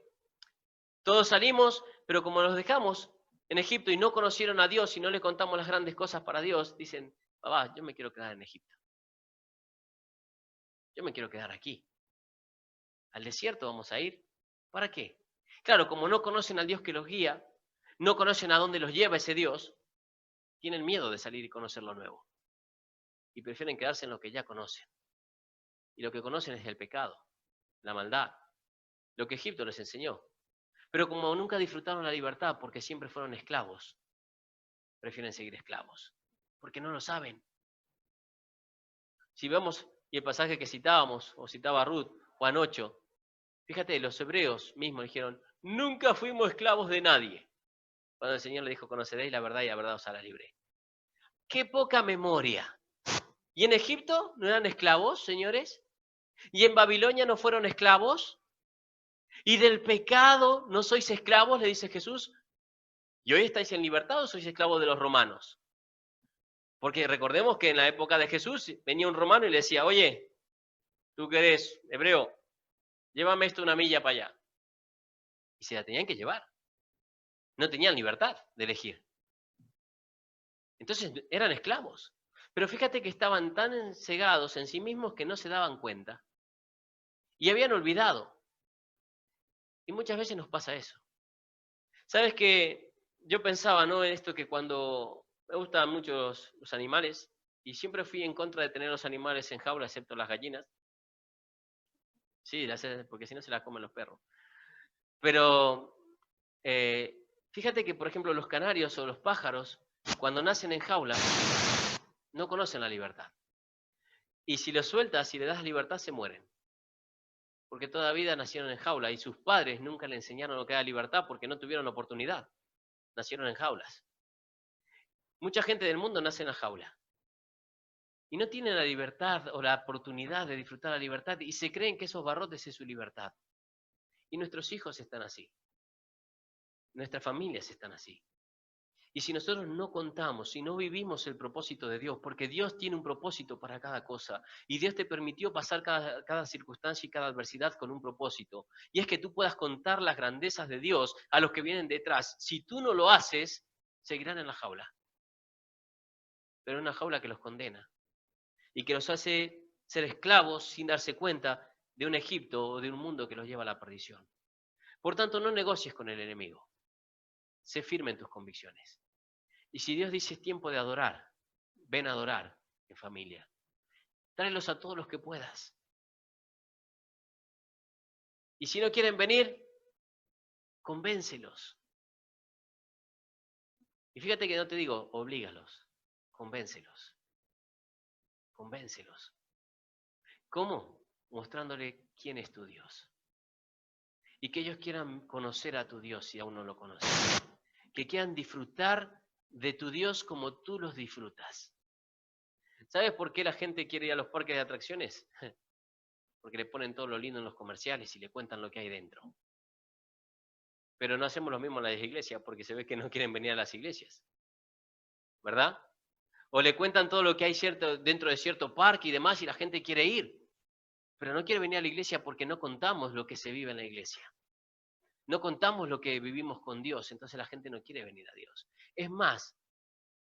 Speaker 2: Todos salimos, pero como los dejamos en Egipto y no conocieron a Dios y no le contamos las grandes cosas para Dios, dicen, papá, yo me quiero quedar en Egipto. Yo me quiero quedar aquí. Al desierto vamos a ir. ¿Para qué? Claro, como no conocen al Dios que los guía, no conocen a dónde los lleva ese Dios, tienen miedo de salir y conocer lo nuevo. Y prefieren quedarse en lo que ya conocen. Y lo que conocen es el pecado, la maldad, lo que Egipto les enseñó. Pero como nunca disfrutaron la libertad porque siempre fueron esclavos, prefieren seguir esclavos, porque no lo saben. Si vemos, y el pasaje que citábamos, o citaba Ruth, Juan 8, Fíjate, los hebreos mismos dijeron, nunca fuimos esclavos de nadie. Cuando el Señor le dijo, conoceréis la verdad y la verdad os hará libre. ¡Qué poca memoria! ¿Y en Egipto no eran esclavos, señores? ¿Y en Babilonia no fueron esclavos? ¿Y del pecado no sois esclavos? Le dice Jesús. ¿Y hoy estáis en libertad o sois esclavos de los romanos? Porque recordemos que en la época de Jesús venía un romano y le decía, oye, tú que eres hebreo, llévame esto una milla para allá. Y se la tenían que llevar. No tenían libertad de elegir. Entonces eran esclavos. Pero fíjate que estaban tan encegados en sí mismos que no se daban cuenta. Y habían olvidado. Y muchas veces nos pasa eso. ¿Sabes qué? Yo pensaba, ¿no? En esto que cuando me gustan mucho los animales, y siempre fui en contra de tener los animales en jaula, excepto las gallinas. Sí, porque si no se las comen los perros. Pero fíjate que, por ejemplo, los canarios o los pájaros, cuando nacen en jaula, no conocen la libertad. Y si los sueltas y le das libertad, se mueren. Porque toda vida nacieron en jaula y sus padres nunca le enseñaron lo que era libertad porque no tuvieron oportunidad. Nacieron en jaulas. Mucha gente del mundo nace en la jaula. Y no tienen la libertad o la oportunidad de disfrutar la libertad y se creen que esos barrotes es su libertad. Y nuestros hijos están así. Nuestras familias están así. Y si nosotros no contamos, si no vivimos el propósito de Dios, porque Dios tiene un propósito para cada cosa, y Dios te permitió pasar cada circunstancia y cada adversidad con un propósito, y es que tú puedas contar las grandezas de Dios a los que vienen detrás. Si tú no lo haces, seguirán en la jaula. Pero una jaula que los condena, y que los hace ser esclavos sin darse cuenta de un Egipto o de un mundo que los lleva a la perdición. Por tanto, no negocies con el enemigo. Sé firme en tus convicciones. Y si Dios dice es tiempo de adorar, ven a adorar en familia. Tráelos a todos los que puedas. Y si no quieren venir, convéncelos. Y fíjate que no te digo, oblígalos, convéncelos. Convéncelos. ¿Cómo? Mostrándole quién es tu Dios. Y que ellos quieran conocer a tu Dios si aún no lo conocen. Que quieran disfrutar de tu Dios como tú los disfrutas. ¿Sabes por qué la gente quiere ir a los parques de atracciones? Porque le ponen todo lo lindo en los comerciales y le cuentan lo que hay dentro. Pero no hacemos lo mismo en las iglesias porque se ve que no quieren venir a las iglesias. ¿Verdad? O le cuentan todo lo que hay dentro de cierto parque y demás y la gente quiere ir. Pero no quiere venir a la iglesia porque no contamos lo que se vive en la iglesia. No contamos lo que vivimos con Dios, entonces la gente no quiere venir a Dios. Es más,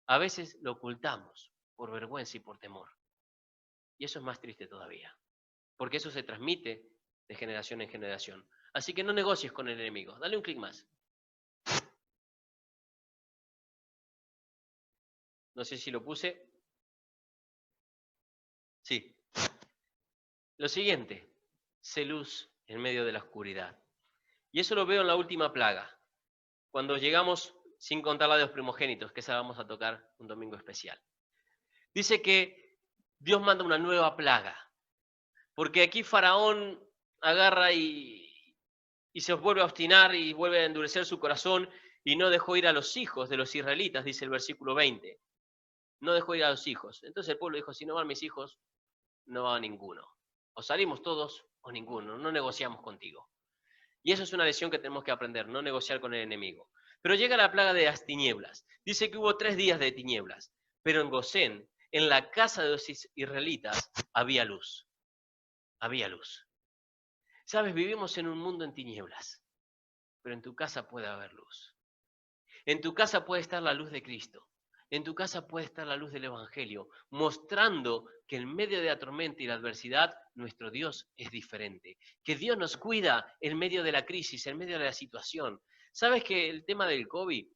Speaker 2: a veces lo ocultamos por vergüenza y por temor. Y eso es más triste todavía, porque eso se transmite de generación en generación. Así que no negocies con el enemigo. Dale un clic más. No sé si lo puse. Sí. Lo siguiente, sé luz en medio de la oscuridad. Y eso lo veo en la última plaga, cuando llegamos, sin contar la de los primogénitos, que esa vamos a tocar un domingo especial. Dice que Dios manda una nueva plaga, porque aquí Faraón agarra y se vuelve a obstinar y vuelve a endurecer su corazón y no dejó ir a los hijos de los israelitas, dice el versículo 20. No dejó ir a los hijos. Entonces el pueblo dijo, si no van mis hijos, no va ninguno. O salimos todos o ninguno, no negociamos contigo. Y eso es una lección que tenemos que aprender, no negociar con el enemigo. Pero llega la plaga de las tinieblas. Dice que hubo 3 días de tinieblas, pero en Gosén, en la casa de los israelitas, había luz. Había luz. Sabes, vivimos en un mundo en tinieblas, pero en tu casa puede haber luz. En tu casa puede estar la luz de Cristo. En tu casa puede estar la luz del Evangelio, mostrando que en medio de la tormenta y la adversidad, nuestro Dios es diferente. Que Dios nos cuida en medio de la crisis, en medio de la situación. ¿Sabes que el tema del COVID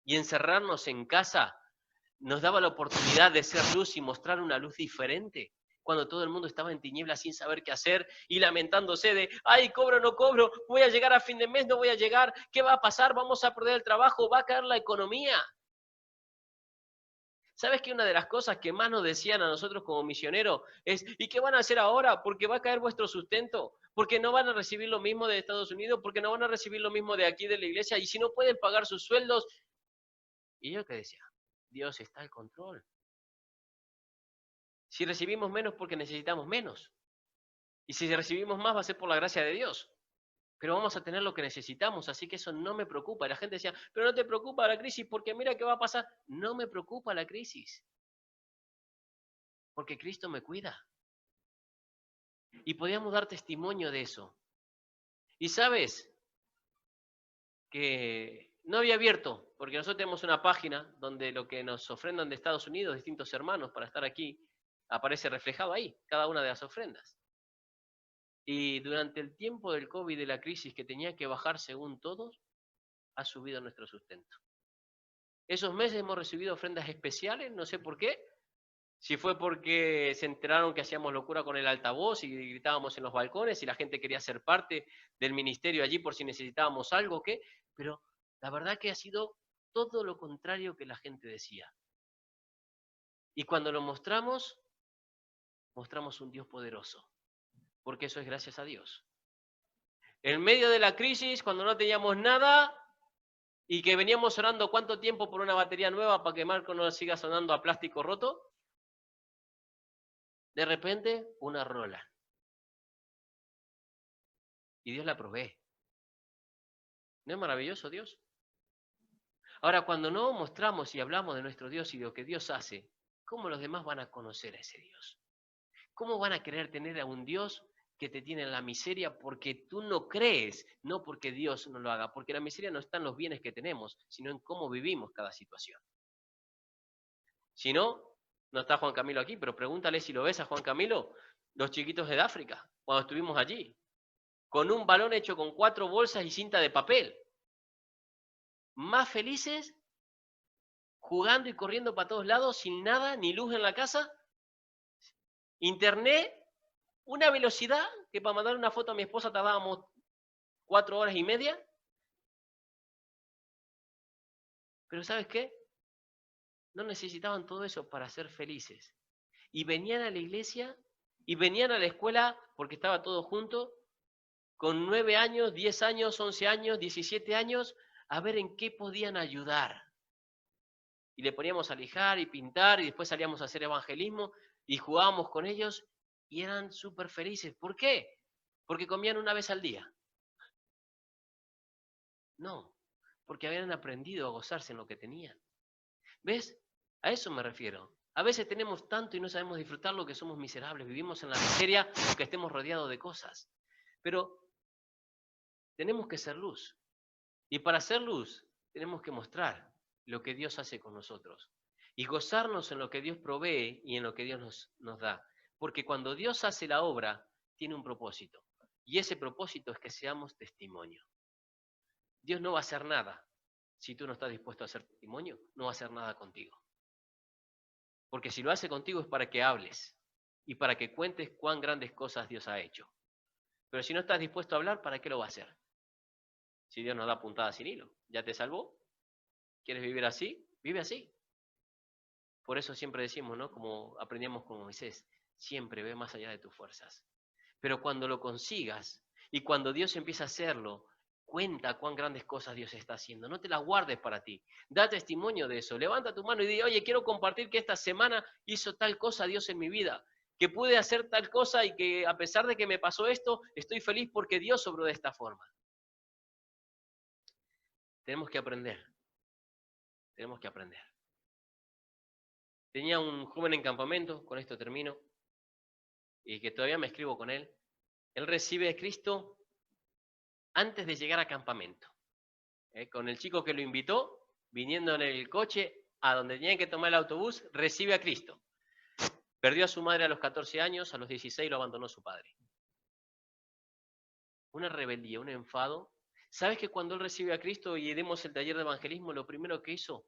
Speaker 2: y encerrarnos en casa nos daba la oportunidad de ser luz y mostrar una luz diferente? Cuando todo el mundo estaba en tinieblas sin saber qué hacer y lamentándose de, ay, cobro, no cobro, voy a llegar a fin de mes, no voy a llegar, ¿qué va a pasar? Vamos a perder el trabajo, va a caer la economía. ¿Sabes que una de las cosas que más nos decían a nosotros como misioneros es, ¿y qué van a hacer ahora? Porque va a caer vuestro sustento, porque no van a recibir lo mismo de Estados Unidos, porque no van a recibir lo mismo de aquí de la iglesia, y si no pueden pagar sus sueldos. Y yo que decía, Dios está al control. Si recibimos menos porque necesitamos menos. Y si recibimos más va a ser por la gracia de Dios. Pero vamos a tener lo que necesitamos, así que eso no me preocupa. Y la gente decía, pero no te preocupa la crisis porque mira qué va a pasar. No me preocupa la crisis. Porque Cristo me cuida. Y podíamos dar testimonio de eso. Y sabes que no había abierto, porque nosotros tenemos una página donde lo que nos ofrendan de Estados Unidos, distintos hermanos para estar aquí, aparece reflejado ahí, cada una de las ofrendas. Y durante el tiempo del COVID, de la crisis que tenía que bajar según todos, ha subido nuestro sustento. Esos meses hemos recibido ofrendas especiales, no sé por qué, si fue porque se enteraron que hacíamos locura con el altavoz y gritábamos en los balcones y la gente quería ser parte del ministerio allí por si necesitábamos algo, ¿qué? Pero la verdad que ha sido todo lo contrario que la gente decía. Y cuando lo mostramos, mostramos un Dios poderoso, porque eso es gracias a Dios. En medio de la crisis, cuando no teníamos nada y que veníamos orando cuánto tiempo por una batería nueva para que Marco no siga sonando a plástico roto, de repente una rola. Y Dios la provee. ¿No es maravilloso Dios? Ahora, cuando no mostramos y hablamos de nuestro Dios y de lo que Dios hace, ¿cómo los demás van a conocer a ese Dios? ¿Cómo van a querer tener a un Dios que te tiene en la miseria porque tú no crees, no porque Dios no lo haga? Porque la miseria no está en los bienes que tenemos, sino en cómo vivimos cada situación. Si no, no está Juan Camilo aquí, pero pregúntale si lo ves a Juan Camilo, los chiquitos de África, cuando estuvimos allí, con un balón hecho con 4 bolsas y cinta de papel. Más felices, jugando y corriendo para todos lados, sin nada, ni luz en la casa. Internet, una velocidad que para mandar una foto a mi esposa tardábamos 4 horas y media. Pero ¿sabes qué? No necesitaban todo eso para ser felices. Y venían a la iglesia y venían a la escuela porque estaba todo junto, con 9 años, 10 años, 11 años, 17 años, a ver en qué podían ayudar. Y le poníamos a lijar y pintar y después salíamos a hacer evangelismo y jugábamos con ellos y eran súper felices. ¿Por qué? Porque comían una vez al día. No, porque habían aprendido a gozarse en lo que tenían. ¿Ves? A eso me refiero. A veces tenemos tanto y no sabemos disfrutar lo que somos miserables. Vivimos en la miseria aunque estemos rodeados de cosas. Pero tenemos que ser luz. Y para ser luz tenemos que mostrar lo que Dios hace con nosotros. Y gozarnos en lo que Dios provee y en lo que Dios nos da. Porque cuando Dios hace la obra, tiene un propósito. Y ese propósito es que seamos testimonio. Dios no va a hacer nada. Si tú no estás dispuesto a hacer testimonio, no va a hacer nada contigo. Porque si lo hace contigo es para que hables y para que cuentes cuán grandes cosas Dios ha hecho. Pero si no estás dispuesto a hablar, ¿para qué lo va a hacer? Si Dios nos da puntada sin hilo, ¿ya te salvó? ¿Quieres vivir así? Vive así. Por eso siempre decimos, ¿no? Como aprendíamos con Moisés, siempre ve más allá de tus fuerzas. Pero cuando lo consigas y cuando Dios empieza a hacerlo, cuenta cuán grandes cosas Dios está haciendo. No te las guardes para ti. Da testimonio de eso. Levanta tu mano y di, oye, quiero compartir que esta semana hizo tal cosa Dios en mi vida. Que pude hacer tal cosa y que a pesar de que me pasó esto, estoy feliz porque Dios obró de esta forma. Tenemos que aprender. Tenemos que aprender. Tenía un joven en campamento, con esto termino, y que todavía me escribo con él. Él recibe a Cristo antes de llegar a campamento. Con el chico que lo invitó, viniendo en el coche a donde tenían que tomar el autobús, recibe a Cristo. Perdió a su madre a los 14 años, a los 16 lo abandonó su padre. Una rebeldía, un enfado. ¿Sabes que cuando él recibe a Cristo y dimos el taller de evangelismo, lo primero que hizo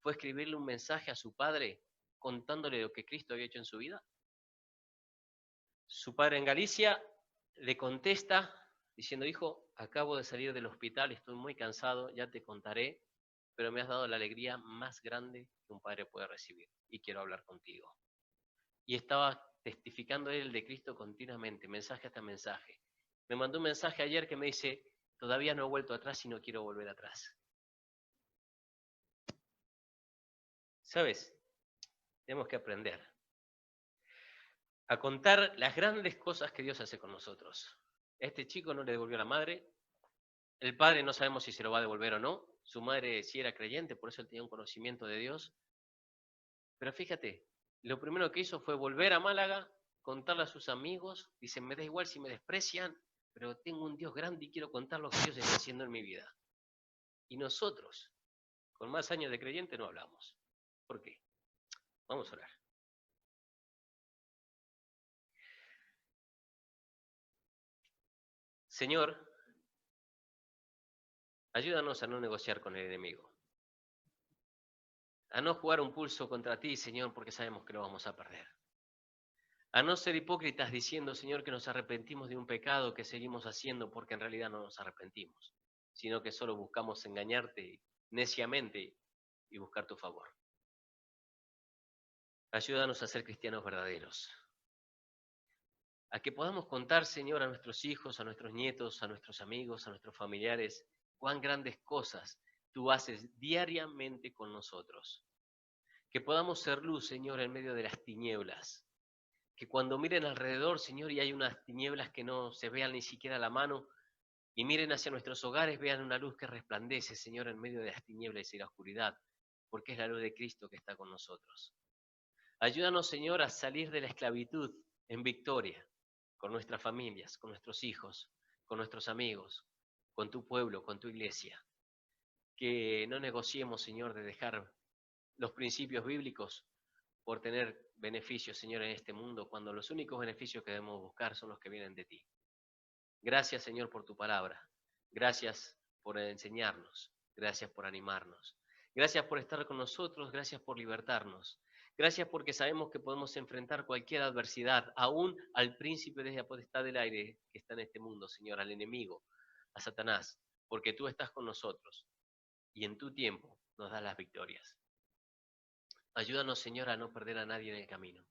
Speaker 2: fue escribirle un mensaje a su padre contándole lo que Cristo había hecho en su vida? Su padre en Galicia le contesta diciendo, hijo, acabo de salir del hospital, estoy muy cansado, ya te contaré, pero me has dado la alegría más grande que un padre puede recibir y quiero hablar contigo. Y estaba testificando él de Cristo continuamente, mensaje hasta mensaje. Me mandó un mensaje ayer que me dice, todavía no he vuelto atrás y no quiero volver atrás. ¿Sabes? Tenemos que aprender a contar las grandes cosas que Dios hace con nosotros. Este chico no le devolvió a la madre, el padre no sabemos si se lo va a devolver o no, su madre sí era creyente, por eso él tenía un conocimiento de Dios. Pero fíjate, lo primero que hizo fue volver a Málaga, contarle a sus amigos, dice, me da igual si me desprecian, pero tengo un Dios grande y quiero contar lo que Dios está haciendo en mi vida. Y nosotros, con más años de creyente, no hablamos. ¿Por qué? Vamos a orar. Señor, ayúdanos a no negociar con el enemigo, a no jugar un pulso contra ti, Señor, porque sabemos que lo vamos a perder. A no ser hipócritas diciendo, Señor, que nos arrepentimos de un pecado que seguimos haciendo porque en realidad no nos arrepentimos, sino que solo buscamos engañarte neciamente y buscar tu favor. Ayúdanos a ser cristianos verdaderos, a que podamos contar, Señor, a nuestros hijos, a nuestros nietos, a nuestros amigos, a nuestros familiares, cuán grandes cosas tú haces diariamente con nosotros. Que podamos ser luz, Señor, en medio de las tinieblas. Que cuando miren alrededor, Señor, y hay unas tinieblas que no se vean ni siquiera la mano, y miren hacia nuestros hogares, vean una luz que resplandece, Señor, en medio de las tinieblas y la oscuridad, porque es la luz de Cristo que está con nosotros. Ayúdanos, Señor, a salir de la esclavitud en victoria, con nuestras familias, con nuestros hijos, con nuestros amigos, con tu pueblo, con tu iglesia. Que no negociemos, Señor, de dejar los principios bíblicos por tener beneficios, Señor, en este mundo, cuando los únicos beneficios que debemos buscar son los que vienen de ti. Gracias, Señor, por tu palabra. Gracias por enseñarnos. Gracias por animarnos. Gracias por estar con nosotros. Gracias por libertarnos. Gracias porque sabemos que podemos enfrentar cualquier adversidad, aún al príncipe de la potestad del aire que está en este mundo, Señor, al enemigo, a Satanás, porque tú estás con nosotros y en tu tiempo nos das las victorias. Ayúdanos, Señor, a no perder a nadie en el camino,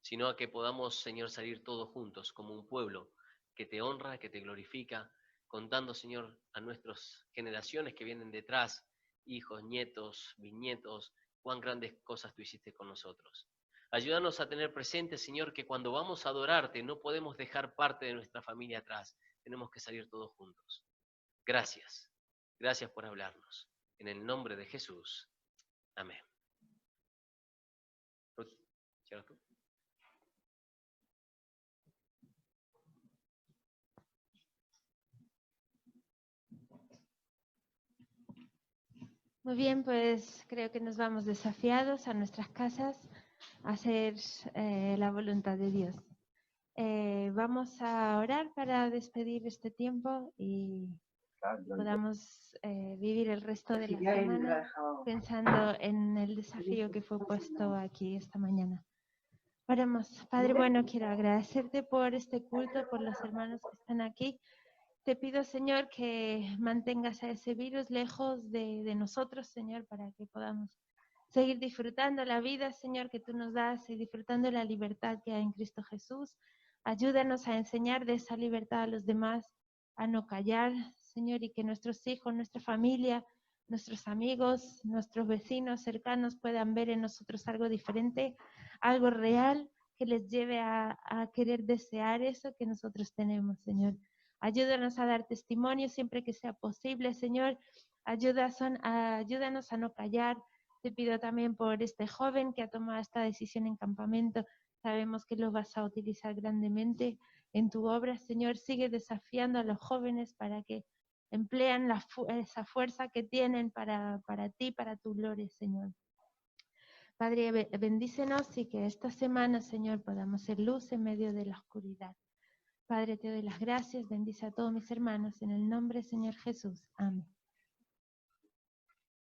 Speaker 2: sino a que podamos, Señor, salir todos juntos como un pueblo que te honra, que te glorifica, contando, Señor, a nuestras generaciones que vienen detrás, hijos, nietos, bisnietos, cuán grandes cosas tú hiciste con nosotros. Ayúdanos a tener presente, Señor, que cuando vamos a adorarte no podemos dejar parte de nuestra familia atrás, tenemos que salir todos juntos. Gracias, gracias por hablarnos. En el nombre de Jesús. Amén. ¿Cierto?
Speaker 1: Muy bien, pues creo que nos vamos desafiados a nuestras casas a hacer la voluntad de Dios. Vamos a orar para despedir este tiempo y podamos vivir el resto de la semana pensando en el desafío que fue puesto aquí esta mañana. Oremos. Padre bueno, quiero agradecerte por este culto, por los hermanos que están aquí. Te pido, Señor, que mantengas a ese virus lejos de nosotros, Señor, para que podamos seguir disfrutando la vida, Señor, que tú nos das y disfrutando la libertad que hay en Cristo Jesús. Ayúdanos a enseñar de esa libertad a los demás, a no callar, Señor, y que nuestros hijos, nuestra familia, nuestros amigos, nuestros vecinos cercanos puedan ver en nosotros algo diferente, algo real que les lleve a querer desear eso que nosotros tenemos, Señor. Ayúdanos a dar testimonio siempre que sea posible, Señor. Ayúdanos a no callar. Te pido también por este joven que ha tomado esta decisión en campamento. Sabemos que lo vas a utilizar grandemente en tu obra, Señor. Sigue desafiando a los jóvenes para que emplean esa fuerza que tienen para ti, para tu gloria, Señor. Padre, bendícenos y que esta semana, Señor, podamos ser luz en medio de la oscuridad. Padre, te doy las gracias, bendice a todos mis hermanos, en el nombre del Señor Jesús. Amén.